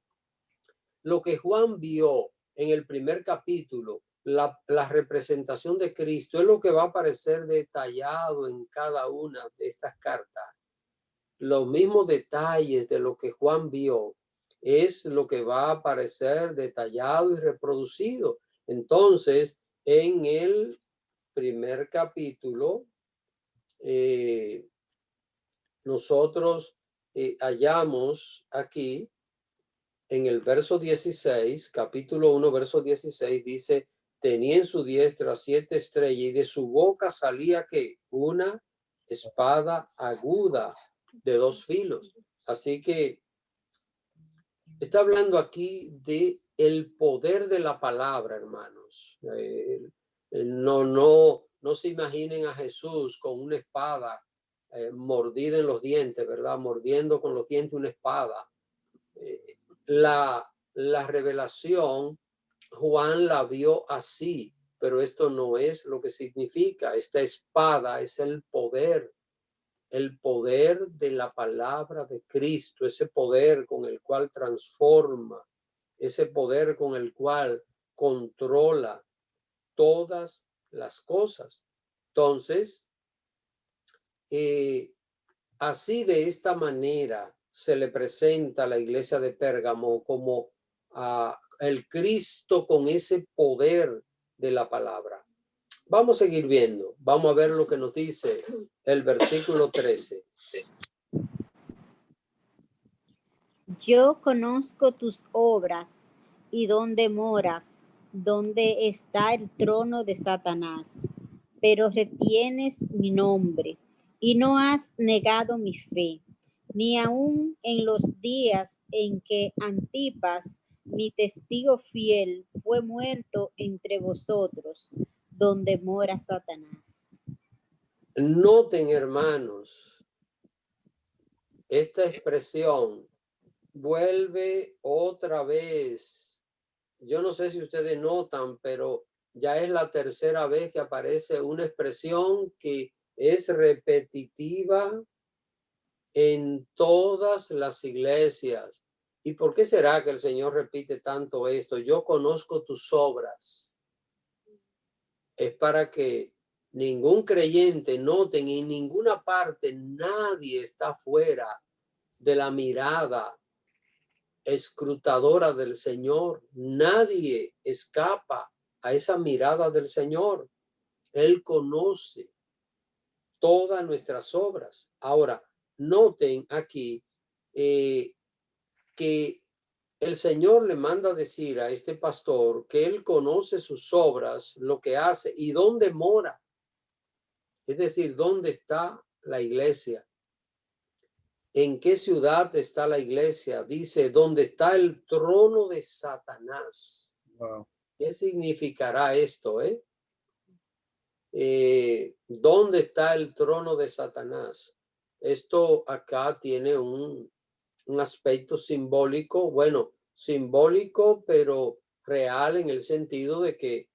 lo que Juan vio en el primer capítulo, la representación de Cristo, es lo que va a aparecer detallado en cada una de estas cartas. Los mismos detalles de lo que Juan vio es lo que va a aparecer detallado y reproducido. Entonces, en el primer capítulo, nosotros hallamos aquí en el verso 16, capítulo 1, verso 16, dice, tenía en su diestra 7 estrellas y de su boca salía que una espada aguda de 2 filos. Así que está hablando aquí de el poder de la palabra, hermanos. No se imaginen a Jesús con una espada mordida en los dientes, ¿verdad? Mordiendo con los dientes una espada. La revelación, Juan la vio así, pero esto no es lo que significa. Esta espada es el poder de la palabra de Cristo, ese poder con el cual transforma, ese poder con el cual controla todas las cosas. Entonces, así de esta manera se le presenta a la iglesia de Pérgamo como el Cristo con ese poder de la palabra. Vamos a seguir viendo. Vamos a ver lo que nos dice el versículo 13. Yo conozco tus obras y dónde moras, donde está el trono de Satanás, pero retienes mi nombre y no has negado mi fe, ni aun en los días en que Antipas, mi testigo fiel, fue muerto entre vosotros, donde mora Satanás. Noten, hermanos, esta expresión vuelve otra vez. Yo no sé si ustedes notan, pero ya es la tercera vez que aparece una expresión que es repetitiva en todas las iglesias. ¿Y por qué será que el Señor repite tanto esto? Yo conozco tus obras. Es para que ningún creyente noten en ninguna parte, nadie está fuera de la mirada escrutadora del Señor. Nadie escapa a esa mirada del Señor. Él conoce todas nuestras obras. Ahora, noten aquí que el Señor le manda decir a este pastor que él conoce sus obras, lo que hace y dónde mora. Es decir, dónde está la iglesia. ¿En qué ciudad está la iglesia? Dice, ¿dónde está el trono de Satanás? Wow. ¿Qué significará esto? ¿Dónde está el trono de Satanás? Esto acá tiene un aspecto simbólico, bueno, simbólico, pero real en el sentido de que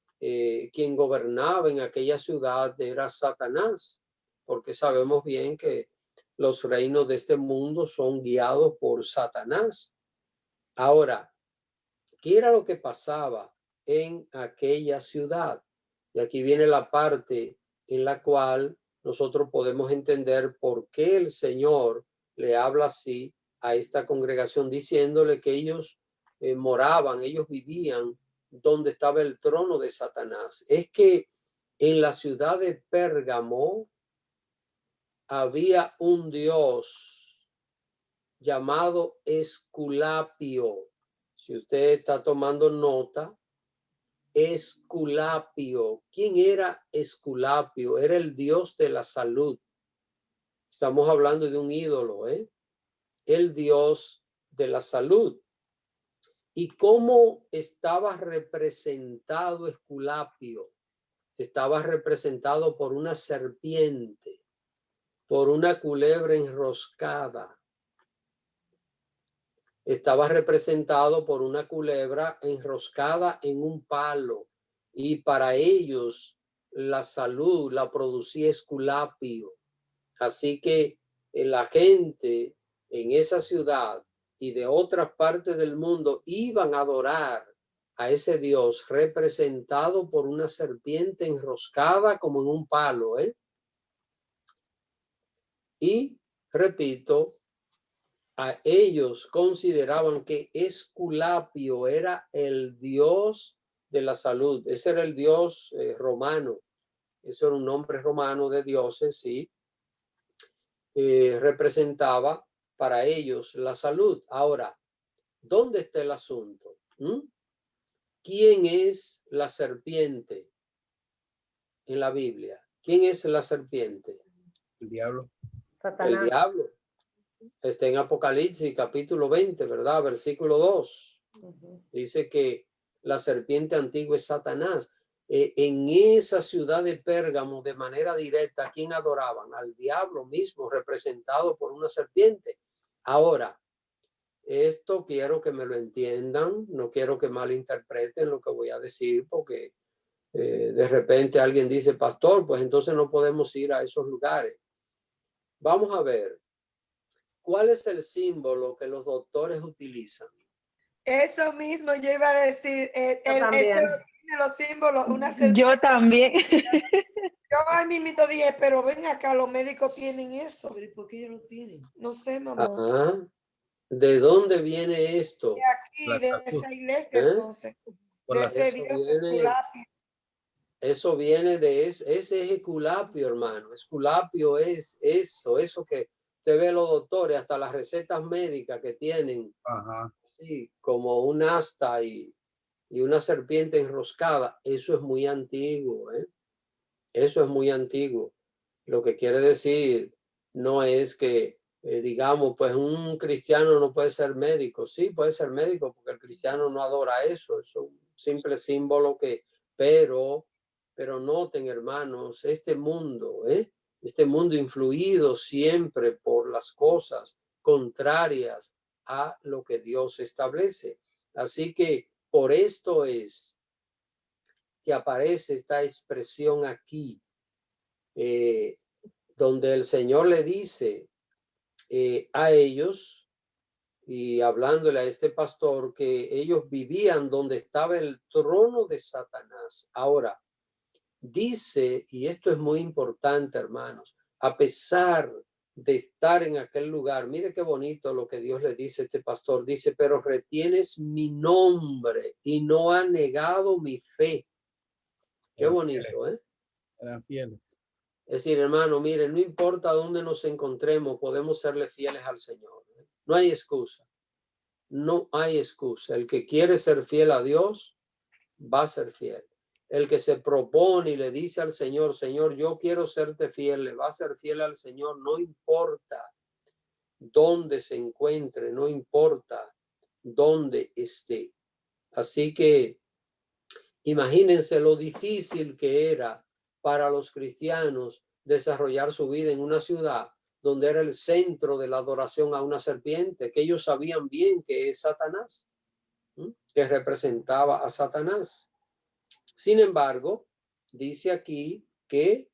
quien gobernaba en aquella ciudad era Satanás, porque sabemos bien que los reinos de este mundo son guiados por Satanás. Ahora, ¿qué era lo que pasaba en aquella ciudad? Y aquí viene la parte en la cual nosotros podemos entender por qué el Señor le habla así a esta congregación, diciéndole que ellos moraban, ellos vivían donde estaba el trono de Satanás. Es que en la ciudad de Pérgamo había un dios llamado Esculapio. Si usted está tomando nota, Esculapio. ¿Quién era Esculapio? Era el dios de la salud. Estamos hablando de un ídolo, el dios de la salud. ¿Y cómo estaba representado Esculapio? Estaba representado por una serpiente, por una culebra enroscada. Estaba representado por una culebra enroscada en un palo, y para ellos la salud la producía Esculapio. Así que la gente en esa ciudad y de otras partes del mundo iban a adorar a ese Dios representado por una serpiente enroscada como en un palo. Y repito, a ellos consideraban que Esculapio era el dios de la salud. Ese era el dios romano. Eso era un nombre romano de dioses, sí. Representaba para ellos la salud. Ahora, ¿dónde está el asunto? ¿Quién es la serpiente en la Biblia? ¿Quién es la serpiente? El diablo. Satanás. El diablo. Está en Apocalipsis capítulo 20, ¿verdad? Versículo 2. Dice que la serpiente antigua es Satanás. En esa ciudad de Pérgamo, de manera directa, ¿quién adoraban? Al diablo mismo, representado por una serpiente. Ahora, esto quiero que me lo entiendan, no quiero que malinterpreten lo que voy a decir, porque de repente alguien dice, pastor, pues entonces no podemos ir a esos lugares. Vamos a ver, ¿cuál es el símbolo que los doctores utilizan? Eso mismo yo iba a decir. también. Tiene los símbolos, una Yo también. Yo a mí mismo dije, pero ven acá, los médicos tienen eso. ¿Pero por qué ellos lo tienen? No sé, mamá. Ajá. ¿De dónde viene esto? De aquí, de esa iglesia, entonces. Por De la- ese Eso Dios viene- Esculapio. Eso viene de ese es Esculapio, hermano. Esculapio es eso que usted ve los doctores, hasta las recetas médicas que tienen, Ajá. sí, como un asta y una serpiente enroscada. Eso es muy antiguo, Eso es muy antiguo. Lo que quiere decir no es que, digamos, pues un cristiano no puede ser médico. Sí, puede ser médico porque el cristiano no adora eso. Es un simple símbolo que, pero noten, hermanos, este mundo influido siempre por las cosas contrarias a lo que Dios establece. Así que por esto es que aparece esta expresión aquí, donde el Señor le dice a ellos y hablándole a este pastor que ellos vivían donde estaba el trono de Satanás. Ahora, dice, y esto es muy importante, hermanos, a pesar de estar en aquel lugar, mire qué bonito lo que Dios le dice a este pastor, dice, pero retienes mi nombre y no ha negado mi fe. Qué Eran bonito, fieles, ¿eh? eran fieles. Es decir, hermano, mire, no importa dónde nos encontremos, podemos serle fieles al Señor, ¿eh? No hay excusa. No hay excusa. El que quiere ser fiel a Dios, va a ser fiel. El que se propone y le dice al Señor, Señor, yo quiero serte fiel, le va a ser fiel al Señor, no importa dónde se encuentre, no importa dónde esté. Así que imagínense lo difícil que era para los cristianos desarrollar su vida en una ciudad donde era el centro de la adoración a una serpiente, que ellos sabían bien que es Satanás, que representaba a Satanás. Sin embargo, dice aquí que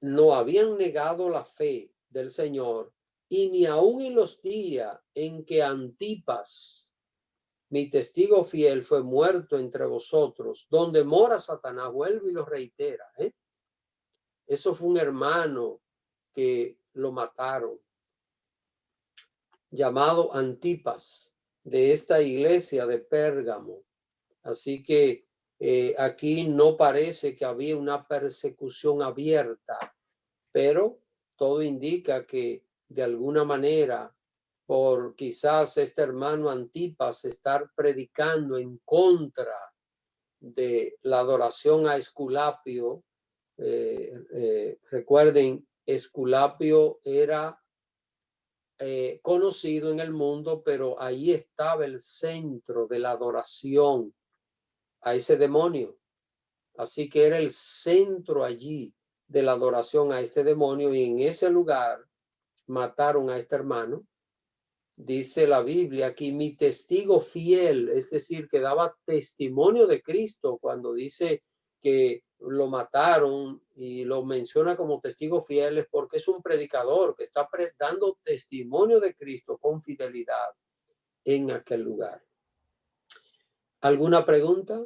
no habían negado la fe del Señor y ni aun en los días en que Antipas, mi testigo fiel, fue muerto entre vosotros, donde mora Satanás, vuelve y lo reitera. Eso fue un hermano que lo mataron, llamado Antipas, de esta iglesia de Pérgamo. Así que aquí no parece que había una persecución abierta, pero todo indica que de alguna manera, por quizás este hermano Antipas estar predicando en contra de la adoración a Esculapio, recuerden, Esculapio era conocido en el mundo, pero ahí estaba el centro de la adoración a ese demonio. Así que era el centro allí de la adoración a este demonio y en ese lugar mataron a este hermano. Dice la Biblia aquí, mi testigo fiel, es decir, que daba testimonio de Cristo cuando dice que lo mataron y lo menciona como testigo fiel es porque es un predicador que está dando testimonio de Cristo con fidelidad en aquel lugar. ¿Alguna pregunta?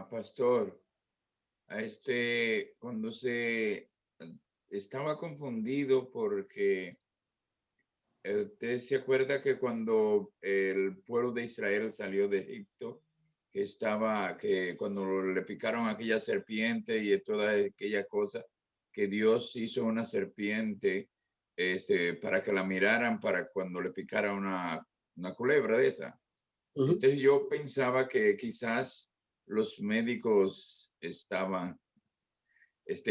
Pastor, cuando estaba confundido porque usted se acuerda que cuando el pueblo de Israel salió de Egipto, que cuando le picaron aquella serpiente y toda aquella cosa, que Dios hizo una serpiente para que la miraran para cuando le picara una culebra de esa. Entonces yo pensaba que quizás los médicos estaban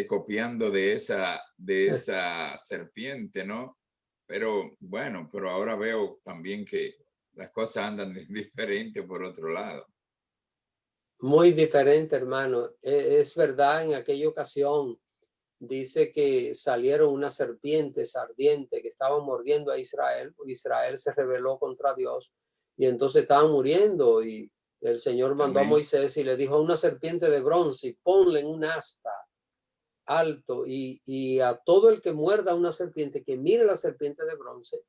copiando de esa serpiente, ¿no? Pero bueno, pero ahora veo también que las cosas andan diferente por otro lado. Muy diferente, hermano. Es verdad, en aquella ocasión dice que salieron unas serpientes ardientes que estaban mordiendo a Israel. Israel se rebeló contra Dios y entonces estaban muriendo y el Señor mandó a Moisés y le dijo a una serpiente de bronce, ponle en un asta alto y a todo el que muerda una serpiente, que mire la serpiente de bronce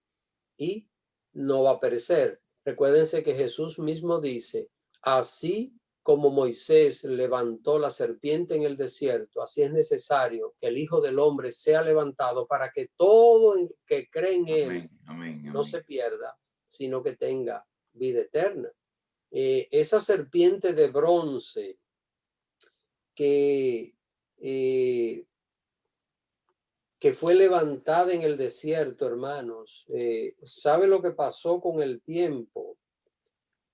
y no va a perecer. Recuérdense que Jesús mismo dice, así como Moisés levantó la serpiente en el desierto, así es necesario que el Hijo del Hombre sea levantado para que todo el que cree en él no se pierda, sino que tenga vida eterna. Esa serpiente de bronce que fue levantada en el desierto, hermanos, ¿sabe lo que pasó con el tiempo?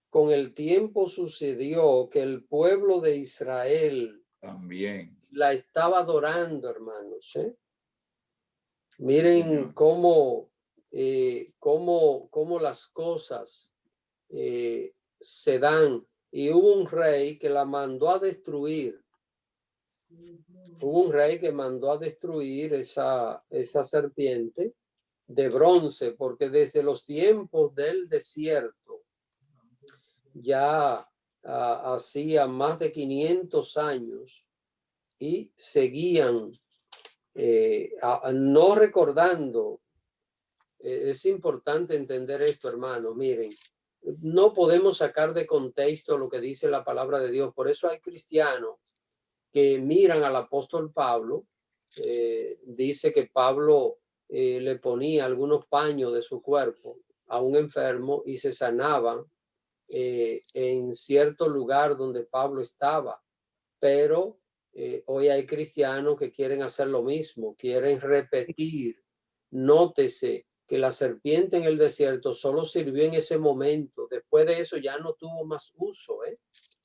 Con el tiempo sucedió que el pueblo de Israel también la estaba adorando, hermanos. Miren cómo las cosas se dan. Y hubo un rey que la mandó a destruir. Hubo un rey que mandó a destruir esa serpiente de bronce, porque desde los tiempos del desierto ya hacía más de 500 años y seguían no recordando. Es importante entender esto, hermanos. Miren, no podemos sacar de contexto lo que dice la palabra de Dios. Por eso hay cristianos que miran al apóstol Pablo. Dice que Pablo le ponía algunos paños de su cuerpo a un enfermo y se sanaban en cierto lugar donde Pablo estaba. Pero hoy hay cristianos que quieren hacer lo mismo, quieren repetir. Nótese que la serpiente en el desierto solo sirvió en ese momento. Después de eso ya no tuvo más uso,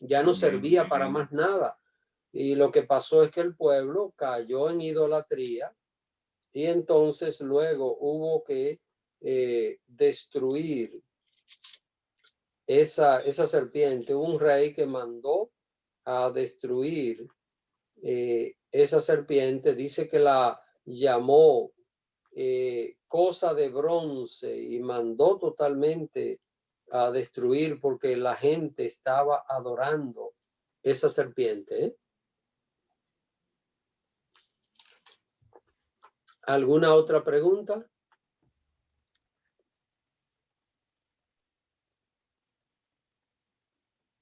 ya no servía para más nada. Y lo que pasó es que el pueblo cayó en idolatría y entonces luego hubo que destruir esa serpiente. Un rey que mandó a destruir esa serpiente, dice que la llamó cosa de bronce y mandó totalmente a destruir porque la gente estaba adorando esa serpiente. ¿Alguna otra pregunta?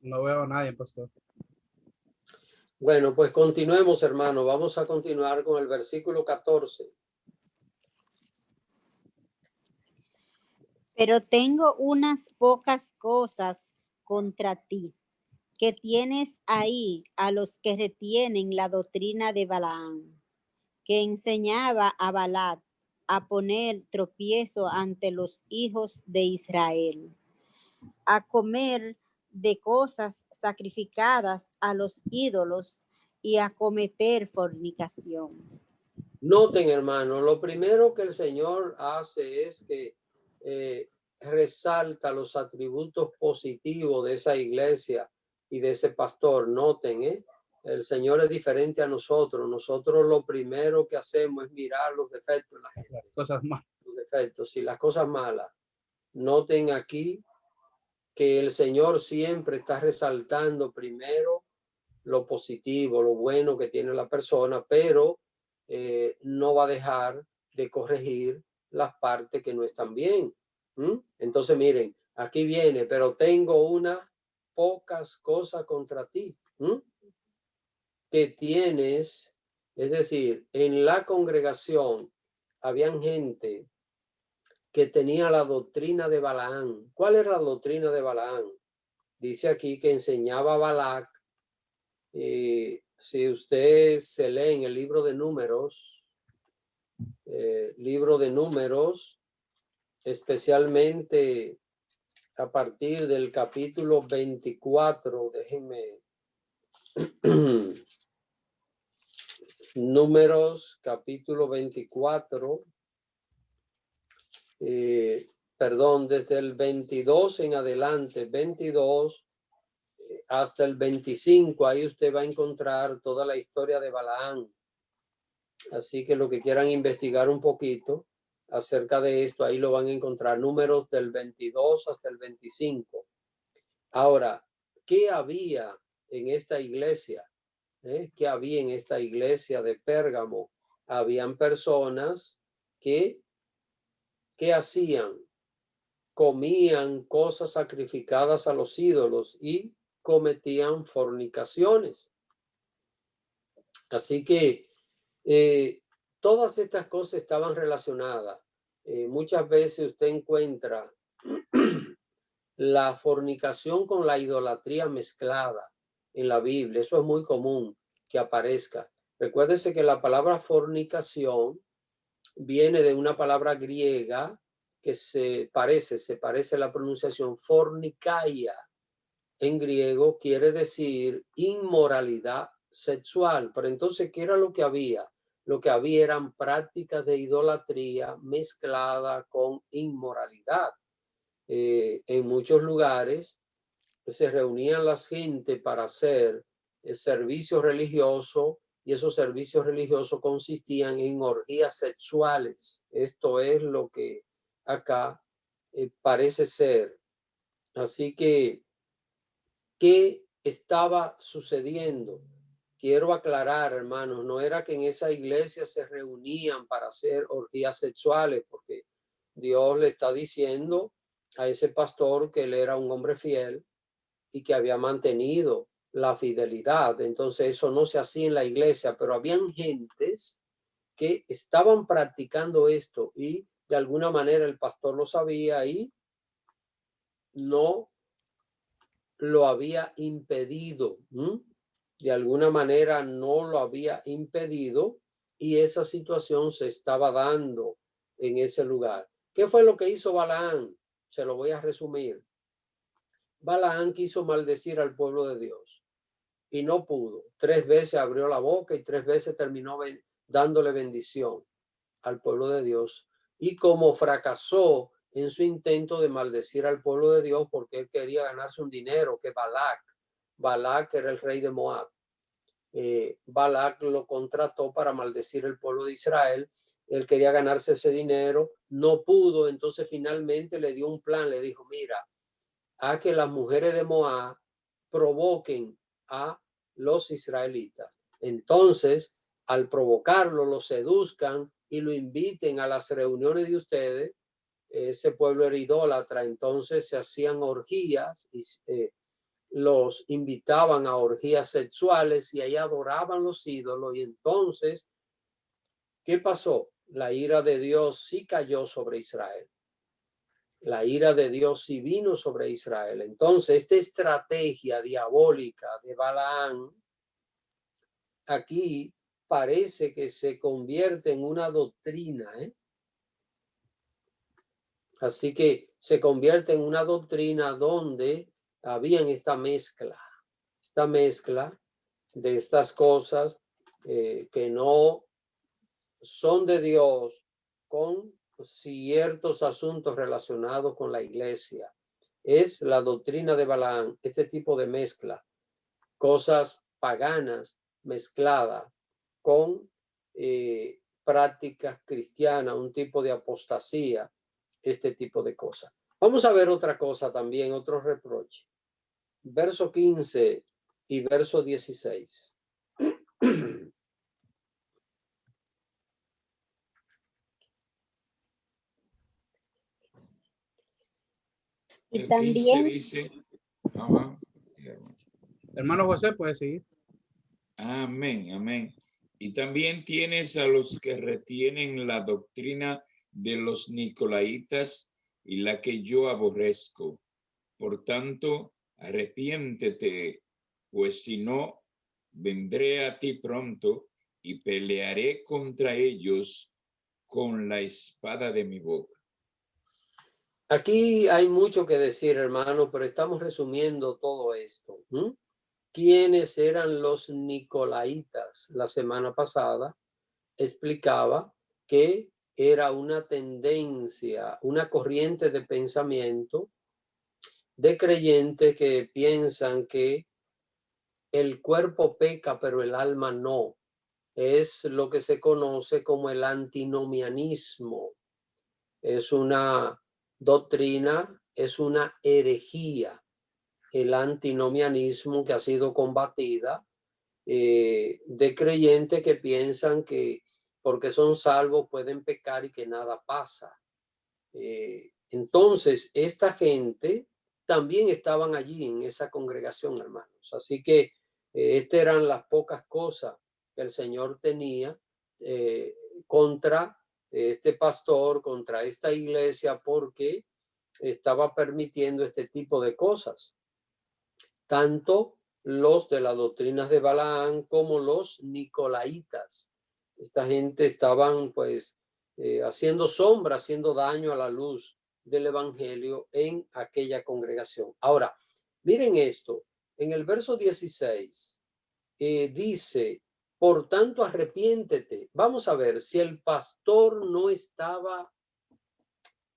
No veo a nadie, pastor. Bueno, pues continuemos, hermano. Vamos a continuar con el versículo 14. Pero tengo unas pocas cosas contra ti, que tienes ahí a los que retienen la doctrina de Balaam, que enseñaba a Balac a poner tropiezo ante los hijos de Israel, a comer de cosas sacrificadas a los ídolos y a cometer fornicación. Noten, hermano, lo primero que el Señor hace es que resalta los atributos positivos de esa iglesia y de ese pastor. Noten, el Señor es diferente a nosotros. Nosotros lo primero que hacemos es mirar los defectos de la gente. Las cosas malas. Los defectos y las cosas malas. Noten aquí que el Señor siempre está resaltando primero lo positivo, lo bueno que tiene la persona, pero no va a dejar de corregir las partes que no están bien. Entonces, miren, aquí viene, pero tengo unas pocas cosas contra ti, que tienes, es decir, en la congregación habían gente que tenía la doctrina de Balaam. ¿Cuál era la doctrina de Balaam? Dice aquí que enseñaba a Balac. Si usted se lee en el libro de Números, especialmente a partir del capítulo 24, déjenme, Números capítulo 24, perdón, desde el 22 en adelante, 22 hasta el 25, ahí usted va a encontrar toda la historia de Balaam. Así que lo que quieran investigar un poquito acerca de esto, ahí lo van a encontrar, Números del 22 hasta el 25. Ahora, ¿qué había en esta iglesia? ¿Qué había en esta iglesia de Pérgamo? Habían personas que hacían, comían cosas sacrificadas a los ídolos y cometían fornicaciones. Así que todas estas cosas estaban relacionadas. Muchas veces usted encuentra la fornicación con la idolatría mezclada en la Biblia. Eso es muy común que aparezca. Recuérdese que la palabra fornicación viene de una palabra griega que se parece a la pronunciación fornicaia. En griego quiere decir inmoralidad sexual. Pero entonces, ¿qué era lo que había? Lo que había eran prácticas de idolatría mezclada con inmoralidad. En muchos lugares se reunían las gente para hacer servicios religiosos y esos servicios religiosos consistían en orgías sexuales. Esto es lo que acá parece ser. Así que, ¿qué estaba sucediendo. Quiero aclarar, hermanos, no era que en esa iglesia se reunían para hacer orgías sexuales, porque Dios le está diciendo a ese pastor que él era un hombre fiel y que había mantenido la fidelidad. Entonces eso no se hacía en la iglesia, pero habían gentes que estaban practicando esto y de alguna manera el pastor lo sabía y no lo había impedido. De alguna manera no lo había impedido y esa situación se estaba dando en ese lugar. ¿Qué fue lo que hizo Balaán? Se lo voy a resumir. Balaán quiso maldecir al pueblo de Dios y no pudo. 3 veces abrió la boca y 3 veces terminó dándole bendición al pueblo de Dios. Y como fracasó en su intento de maldecir al pueblo de Dios porque él quería ganarse un dinero, que Balac era el rey de Moab. Balac lo contrató para maldecir el pueblo de Israel. Él quería ganarse ese dinero, no pudo, entonces finalmente le dio un plan, le dijo, mira, a que las mujeres de Moab provoquen a los israelitas. Entonces, al provocarlo, lo seduzcan y lo inviten a las reuniones de ustedes, ese pueblo era idólatra, entonces se hacían orgías y los invitaban a orgías sexuales y ahí adoraban los ídolos. Y entonces, ¿qué pasó? La ira de Dios sí cayó sobre Israel. La ira de Dios sí vino sobre Israel. Entonces, esta estrategia diabólica de Balaán aquí parece que se convierte en una doctrina, Así que se convierte en una doctrina donde habían esta mezcla de estas cosas que no son de Dios con ciertos asuntos relacionados con la iglesia. Es la doctrina de Balaán, este tipo de mezcla, cosas paganas mezcladas con prácticas cristianas, un tipo de apostasía, este tipo de cosas. Vamos a ver otra cosa también, otro reproche. Verso 15 y verso 16. Y El 15 también, dice, ajá, sí, hermano. Hermano José, puede seguir. Amén, amén. Y también tienes a los que retienen la doctrina de los nicolaitas y la que yo aborrezco. Por tanto, arrepiéntete, pues si no, vendré a ti pronto y pelearé contra ellos con la espada de mi boca. Aquí hay mucho que decir, hermano, pero estamos resumiendo todo esto. ¿Quiénes eran los nicolaitas? La semana pasada explicaba que era una tendencia, una corriente de pensamiento de creyentes que piensan que el cuerpo peca, pero el alma no. Es lo que se conoce como el antinomianismo. Es una doctrina, es una herejía, el antinomianismo que ha sido combatida de creyentes que piensan que porque son salvos pueden pecar y que nada pasa. Entonces, esta gente también estaban allí en esa congregación, hermanos. Así que estas eran las pocas cosas que el Señor tenía contra este pastor, contra esta iglesia, porque estaba permitiendo este tipo de cosas. Tanto los de las doctrinas de Balaán como los nicolaitas. Esta gente estaban pues haciendo sombra, haciendo daño a la luz del evangelio en aquella congregación. Ahora, miren esto, en el verso 16 dice, por tanto arrepiéntete. Vamos a ver, si el pastor no estaba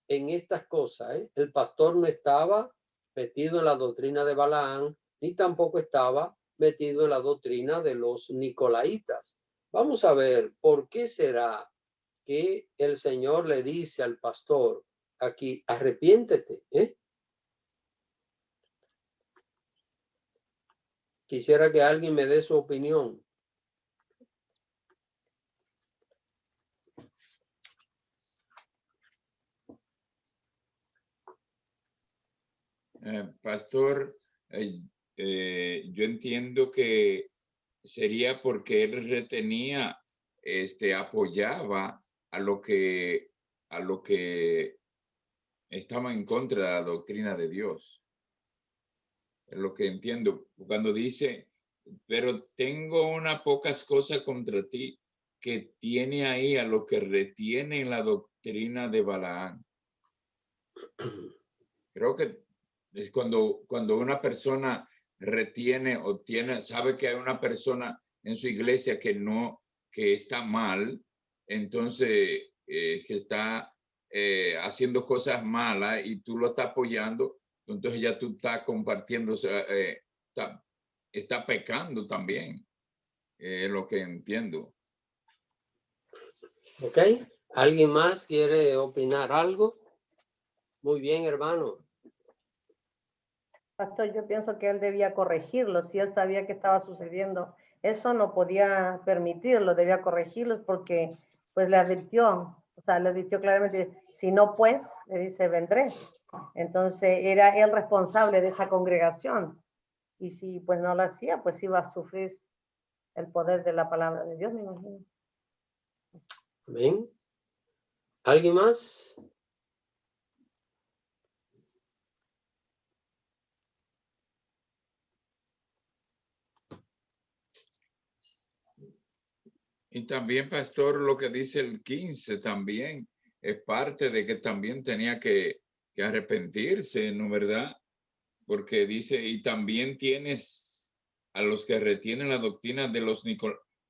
en estas cosas, el pastor no estaba metido en la doctrina de Balaán, ni tampoco estaba metido en la doctrina de los nicolaitas. Vamos a ver por qué será que el Señor le dice al pastor aquí, arrepiéntete. Quisiera que alguien me dé su opinión. Pastor, yo entiendo que sería porque él retenía, apoyaba a lo que estaba en contra de la doctrina de Dios. Es lo que entiendo. Cuando dice, pero tengo unas pocas cosas contra ti, que tiene ahí a lo que retiene la doctrina de Balaam. Creo que es cuando una persona retiene o sabe que hay una persona en su iglesia que está mal, entonces que está haciendo cosas malas y tú lo estás apoyando, entonces ya tú estás compartiendo, está pecando también, es lo que entiendo. ¿Ok? ¿Alguien más quiere opinar algo? Muy bien, hermano. Pastor, yo pienso que él debía corregirlo. Si él sabía que estaba sucediendo, eso no podía permitirlo, debía corregirlos porque pues le advirtió, le advirtió claramente, si no pues, le dice, vendré. Entonces era él responsable de esa congregación. Y si pues no lo hacía, pues iba a sufrir el poder de la palabra de Dios, me imagino. Amén. ¿Alguien más? Y también, pastor, lo que dice el 15 también es parte de que también tenía que arrepentirse, ¿no verdad? Porque dice, y también tienes a los que retienen la doctrina de los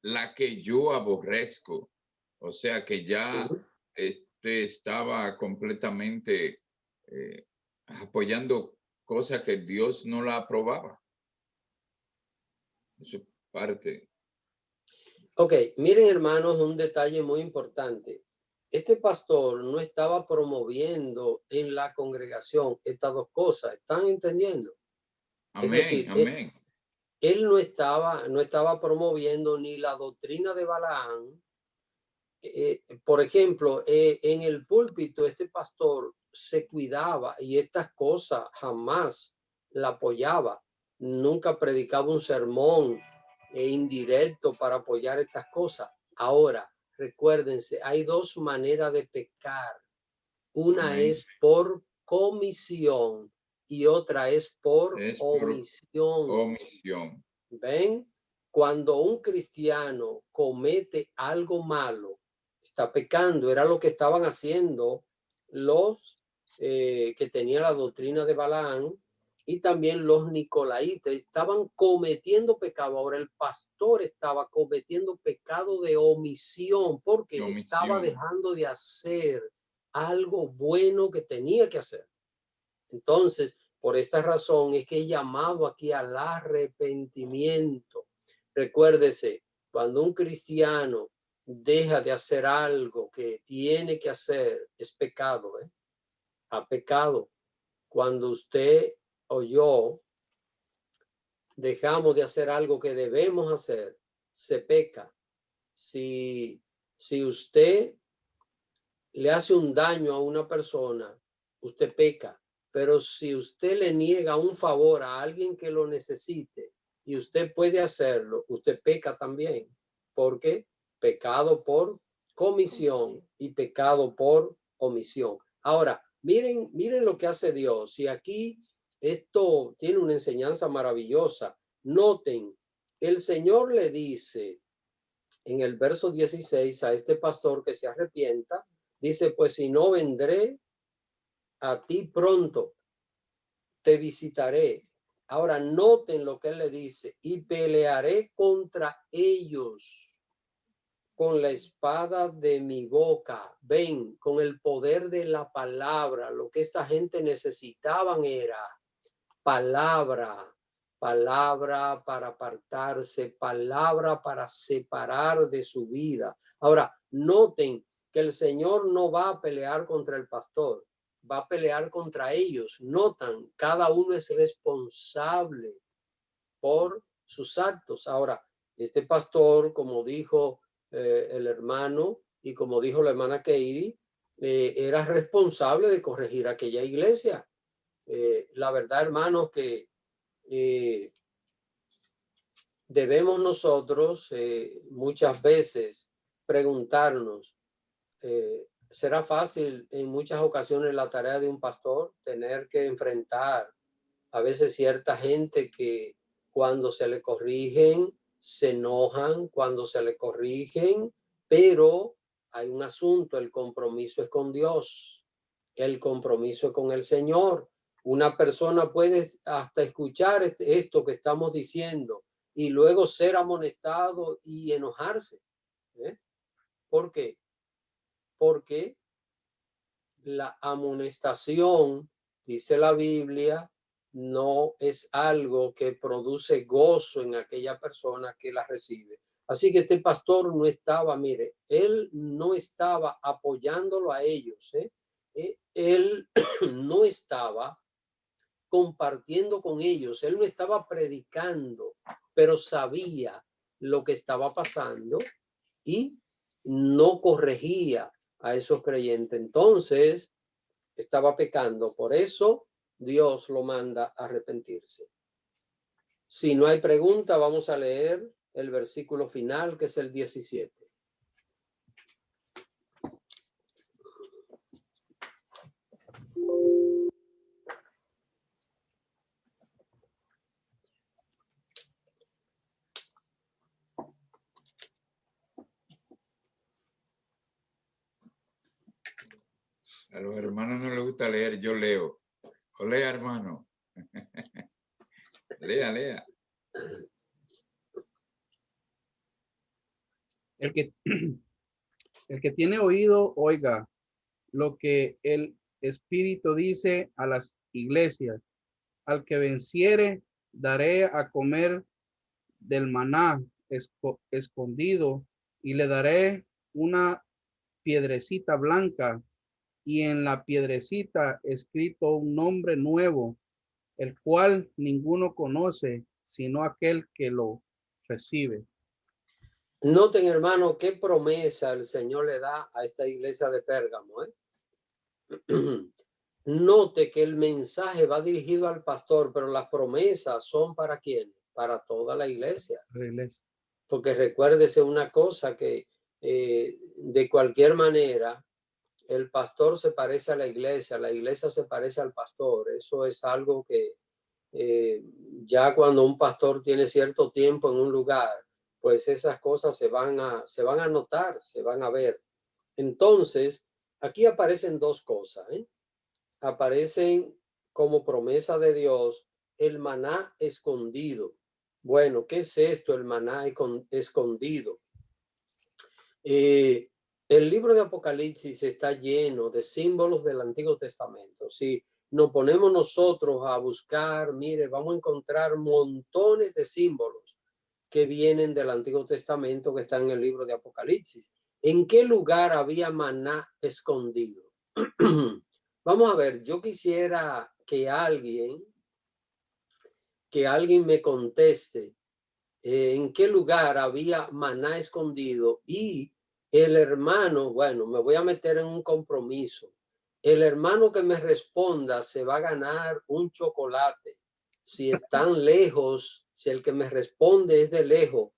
la que yo aborrezco. O sea que ya estaba completamente apoyando cosas que Dios no la aprobaba. Eso es parte. Ok, miren hermanos, un detalle muy importante. Este pastor no estaba promoviendo en la congregación estas dos cosas. ¿Están entendiendo? Amén, Es decir, amén. Él no estaba promoviendo ni la doctrina de Balaam. Por ejemplo, en el púlpito este pastor se cuidaba y estas cosas jamás la apoyaba. Nunca predicaba un sermón indirecto para apoyar estas cosas. Ahora, recuérdense, hay dos maneras de pecar. Una Amén. es por comisión y otra es por omisión. Omisión. ¿Ven? Cuando un cristiano comete algo malo, está pecando. Era lo que estaban haciendo los que tenían la doctrina de Balaam y también los nicolaitas. Estaban cometiendo pecado. Ahora el pastor estaba cometiendo pecado de omisión porque estaba dejando de hacer algo bueno que tenía que hacer. Entonces, por esta razón es que he llamado aquí al arrepentimiento. Recuérdese, cuando un cristiano deja de hacer algo que tiene que hacer, es pecado, ha pecado. Cuando usted o yo dejamos de hacer algo que debemos hacer, se peca. Si usted le hace un daño a una persona, usted peca. Pero si usted le niega un favor a alguien que lo necesite y usted puede hacerlo, usted peca también. ¿Por qué? Pecado por comisión y pecado por omisión. Ahora, miren lo que hace Dios. Y aquí esto tiene una enseñanza maravillosa. Noten, el Señor le dice en el verso 16 a este pastor que se arrepienta, dice, pues si no vendré a ti pronto, te visitaré. Ahora noten lo que él le dice, y pelearé contra ellos con la espada de mi boca. Ven, con el poder de la palabra. Lo que esta gente necesitaban era palabra para apartarse, palabra para separar de su vida. Ahora, noten que el Señor no va a pelear contra el pastor, va a pelear contra ellos. Notan, cada uno es responsable por sus actos. Ahora, este pastor, como dijo el hermano y como dijo la hermana Katie, era responsable de corregir aquella iglesia. La verdad, hermanos, que debemos nosotros muchas veces preguntarnos, ¿será fácil en muchas ocasiones la tarea de un pastor tener que enfrentar a veces cierta gente que cuando se le corrigen se enojan, cuando se le corrigen, pero hay un asunto, el compromiso es con Dios, el compromiso es con el Señor. Una persona puede hasta escuchar esto que estamos diciendo y luego ser amonestado y enojarse. ¿Por qué? Porque la amonestación, dice la Biblia, no es algo que produce gozo en aquella persona que la recibe. Así que este pastor no estaba, mire, él no estaba apoyándolo a ellos, él no estaba compartiendo con ellos, él no estaba predicando, pero sabía lo que estaba pasando y no corregía a esos creyentes. Entonces estaba pecando. Por eso Dios lo manda a arrepentirse. Si no hay pregunta, vamos a leer el versículo final, que es el 17. A los hermanos no les gusta leer, yo leo. O lea, hermano. Lea, lea. El que tiene oído, oiga lo que el Espíritu dice a las iglesias. Al que venciere, daré a comer del maná escondido y le daré una piedrecita blanca y en la piedrecita escrito un nombre nuevo, el cual ninguno conoce sino aquel que lo recibe. Noten, hermano, qué promesa el Señor le da a esta iglesia de Pérgamo. Note que el mensaje va dirigido al pastor, pero las promesas son para quién? Para toda la iglesia. Porque recuérdese una cosa, que de cualquier manera el pastor se parece a la iglesia se parece al pastor. Eso es algo que ya cuando un pastor tiene cierto tiempo en un lugar, pues esas cosas se van a notar, se van a ver. Entonces, aquí aparecen dos cosas. Aparecen como promesa de Dios el maná escondido. Bueno, ¿qué es esto, el maná escondido? El libro de Apocalipsis está lleno de símbolos del Antiguo Testamento. Si nos ponemos nosotros a buscar, mire, vamos a encontrar montones de símbolos que vienen del Antiguo Testamento que están en el libro de Apocalipsis. ¿En qué lugar había maná escondido? Vamos a ver, yo quisiera que alguien me conteste en qué lugar había maná escondido, y el hermano, bueno, me voy a meter en un compromiso. El hermano que me responda se va a ganar un chocolate. Si están lejos, si el que me responde es de lejos,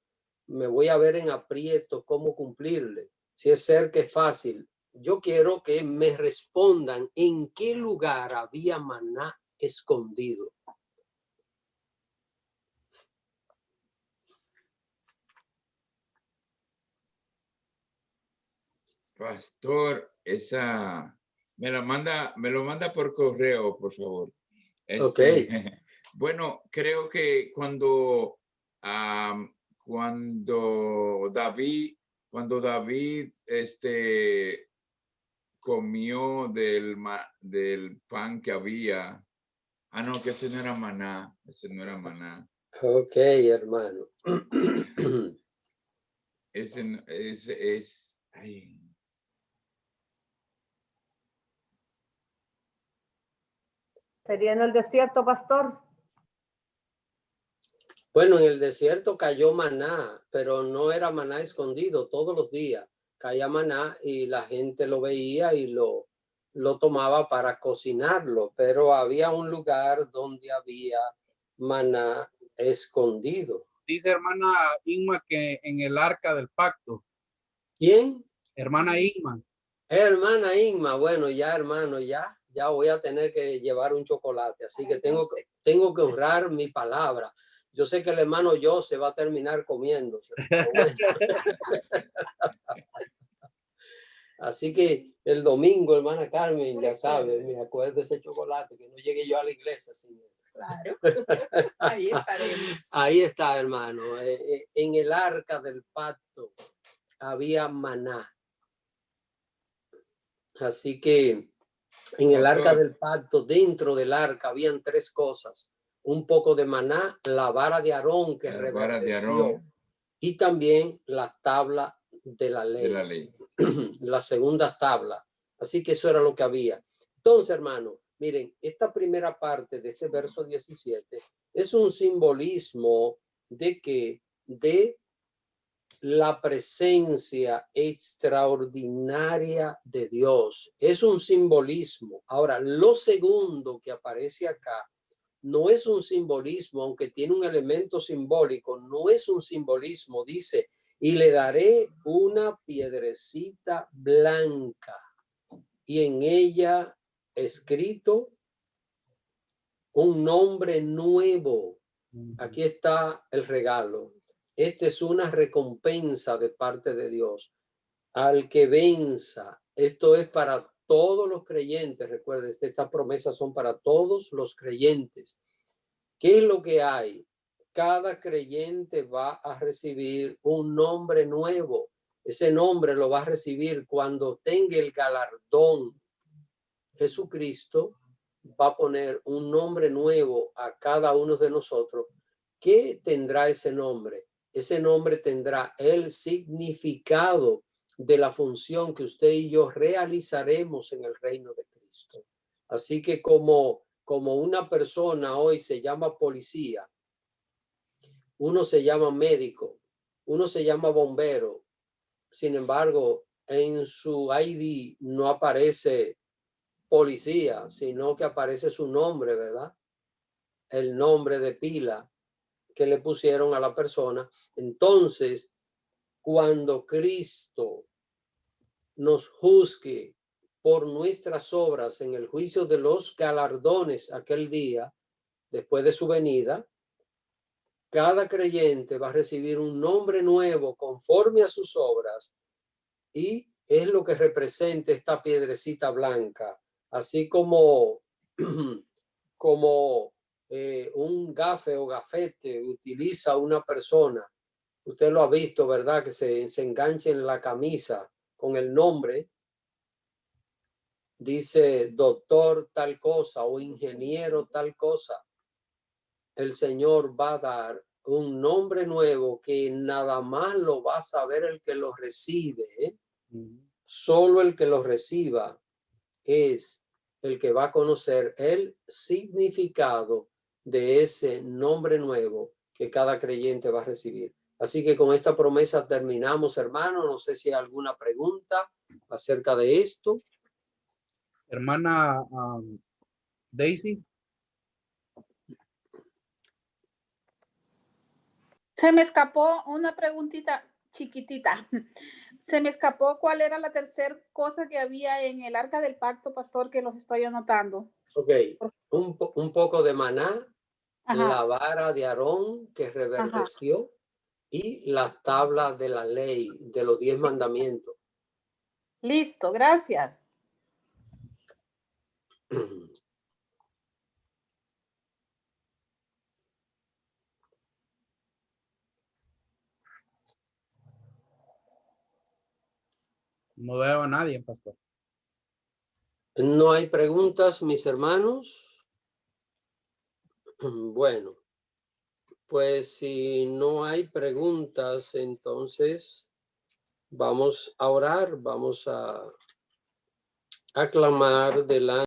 me voy a ver en aprieto cómo cumplirle. Si es cerca, es fácil. Yo quiero que me respondan en qué lugar había maná escondido. Pastor, esa me lo manda por correo, por favor. Okay. Bueno, creo que cuando David comió del pan que había. No, que ese no era maná. Ok, hermano. Ay. ¿Sería en el desierto, pastor? Bueno, en el desierto cayó maná, pero no era maná escondido, todos los días caía maná y la gente lo veía y lo tomaba para cocinarlo, pero había un lugar donde había maná escondido. Dice hermana Inma que en el arca del pacto. ¿Quién? Hermana Inma. Hermana Inma, bueno, ya hermano, ya voy a tener que llevar un chocolate, así que tengo que honrar mi palabra. Yo sé que el hermano yo se va a terminar comiéndose, pero bueno. Así que el domingo, hermana Carmen, ya sabe, me acuerdo de ese chocolate, que no llegue yo a la iglesia, señor. Claro, ahí estaremos. Ahí está, hermano. En el arca del pacto había maná. Así que en el arca del pacto, dentro del arca, habían tres cosas. Un poco de maná, la vara de Aarón que reverdeció, y también la tabla de la ley. La segunda tabla. Así que eso era lo que había. Entonces, hermano, miren, esta primera parte de este verso 17 es un simbolismo de la presencia extraordinaria de Dios. Es un simbolismo. Ahora, lo segundo que aparece acá no es un simbolismo, aunque tiene un elemento simbólico, no es un simbolismo. Dice, y le daré una piedrecita blanca y en ella escrito un nombre nuevo. Aquí está el regalo. Esta es una recompensa de parte de Dios al que venza. Esto es para todos los creyentes. Recuerden, estas promesas son para todos los creyentes. ¿Qué es lo que hay? Cada creyente va a recibir un nombre nuevo. Ese nombre lo va a recibir cuando tenga el galardón. Jesucristo va a poner un nombre nuevo a cada uno de nosotros. ¿Qué tendrá ese nombre? Ese nombre tendrá el significado de la función que usted y yo realizaremos en el reino de Cristo. Así que como una persona hoy se llama policía, uno se llama médico, uno se llama bombero, sin embargo, en su ID no aparece policía, sino que aparece su nombre, ¿verdad? El nombre de pila que le pusieron a la persona. Entonces, cuando Cristo nos juzgue por nuestras obras en el juicio de los galardones aquel día, después de su venida, cada creyente va a recibir un nombre nuevo conforme a sus obras, y es lo que representa esta piedrecita blanca, así como un gafe o gafete utiliza una persona. Usted lo ha visto, ¿verdad? Que se engancha en la camisa con el nombre. Dice doctor tal cosa o ingeniero tal cosa. El Señor va a dar un nombre nuevo que nada más lo va a saber el que lo recibe, ¿eh? Solo el que lo reciba es el que va a conocer el significado de ese nombre nuevo que cada creyente va a recibir. Así que con esta promesa terminamos, hermano. No sé si hay alguna pregunta acerca de esto. Hermana Daisy. Se me escapó una preguntita chiquitita. Se me escapó cuál era la tercera cosa que había en el arca del pacto, pastor, que los estoy anotando. Ok, un poco de maná, Ajá. la vara de Aarón que reverdeció, ajá, y las tablas de la ley, de los 10 mandamientos. Listo, gracias. No veo a nadie, pastor. ¿No hay preguntas, mis hermanos? Bueno, pues si no hay preguntas, entonces vamos a orar, vamos a aclamar delante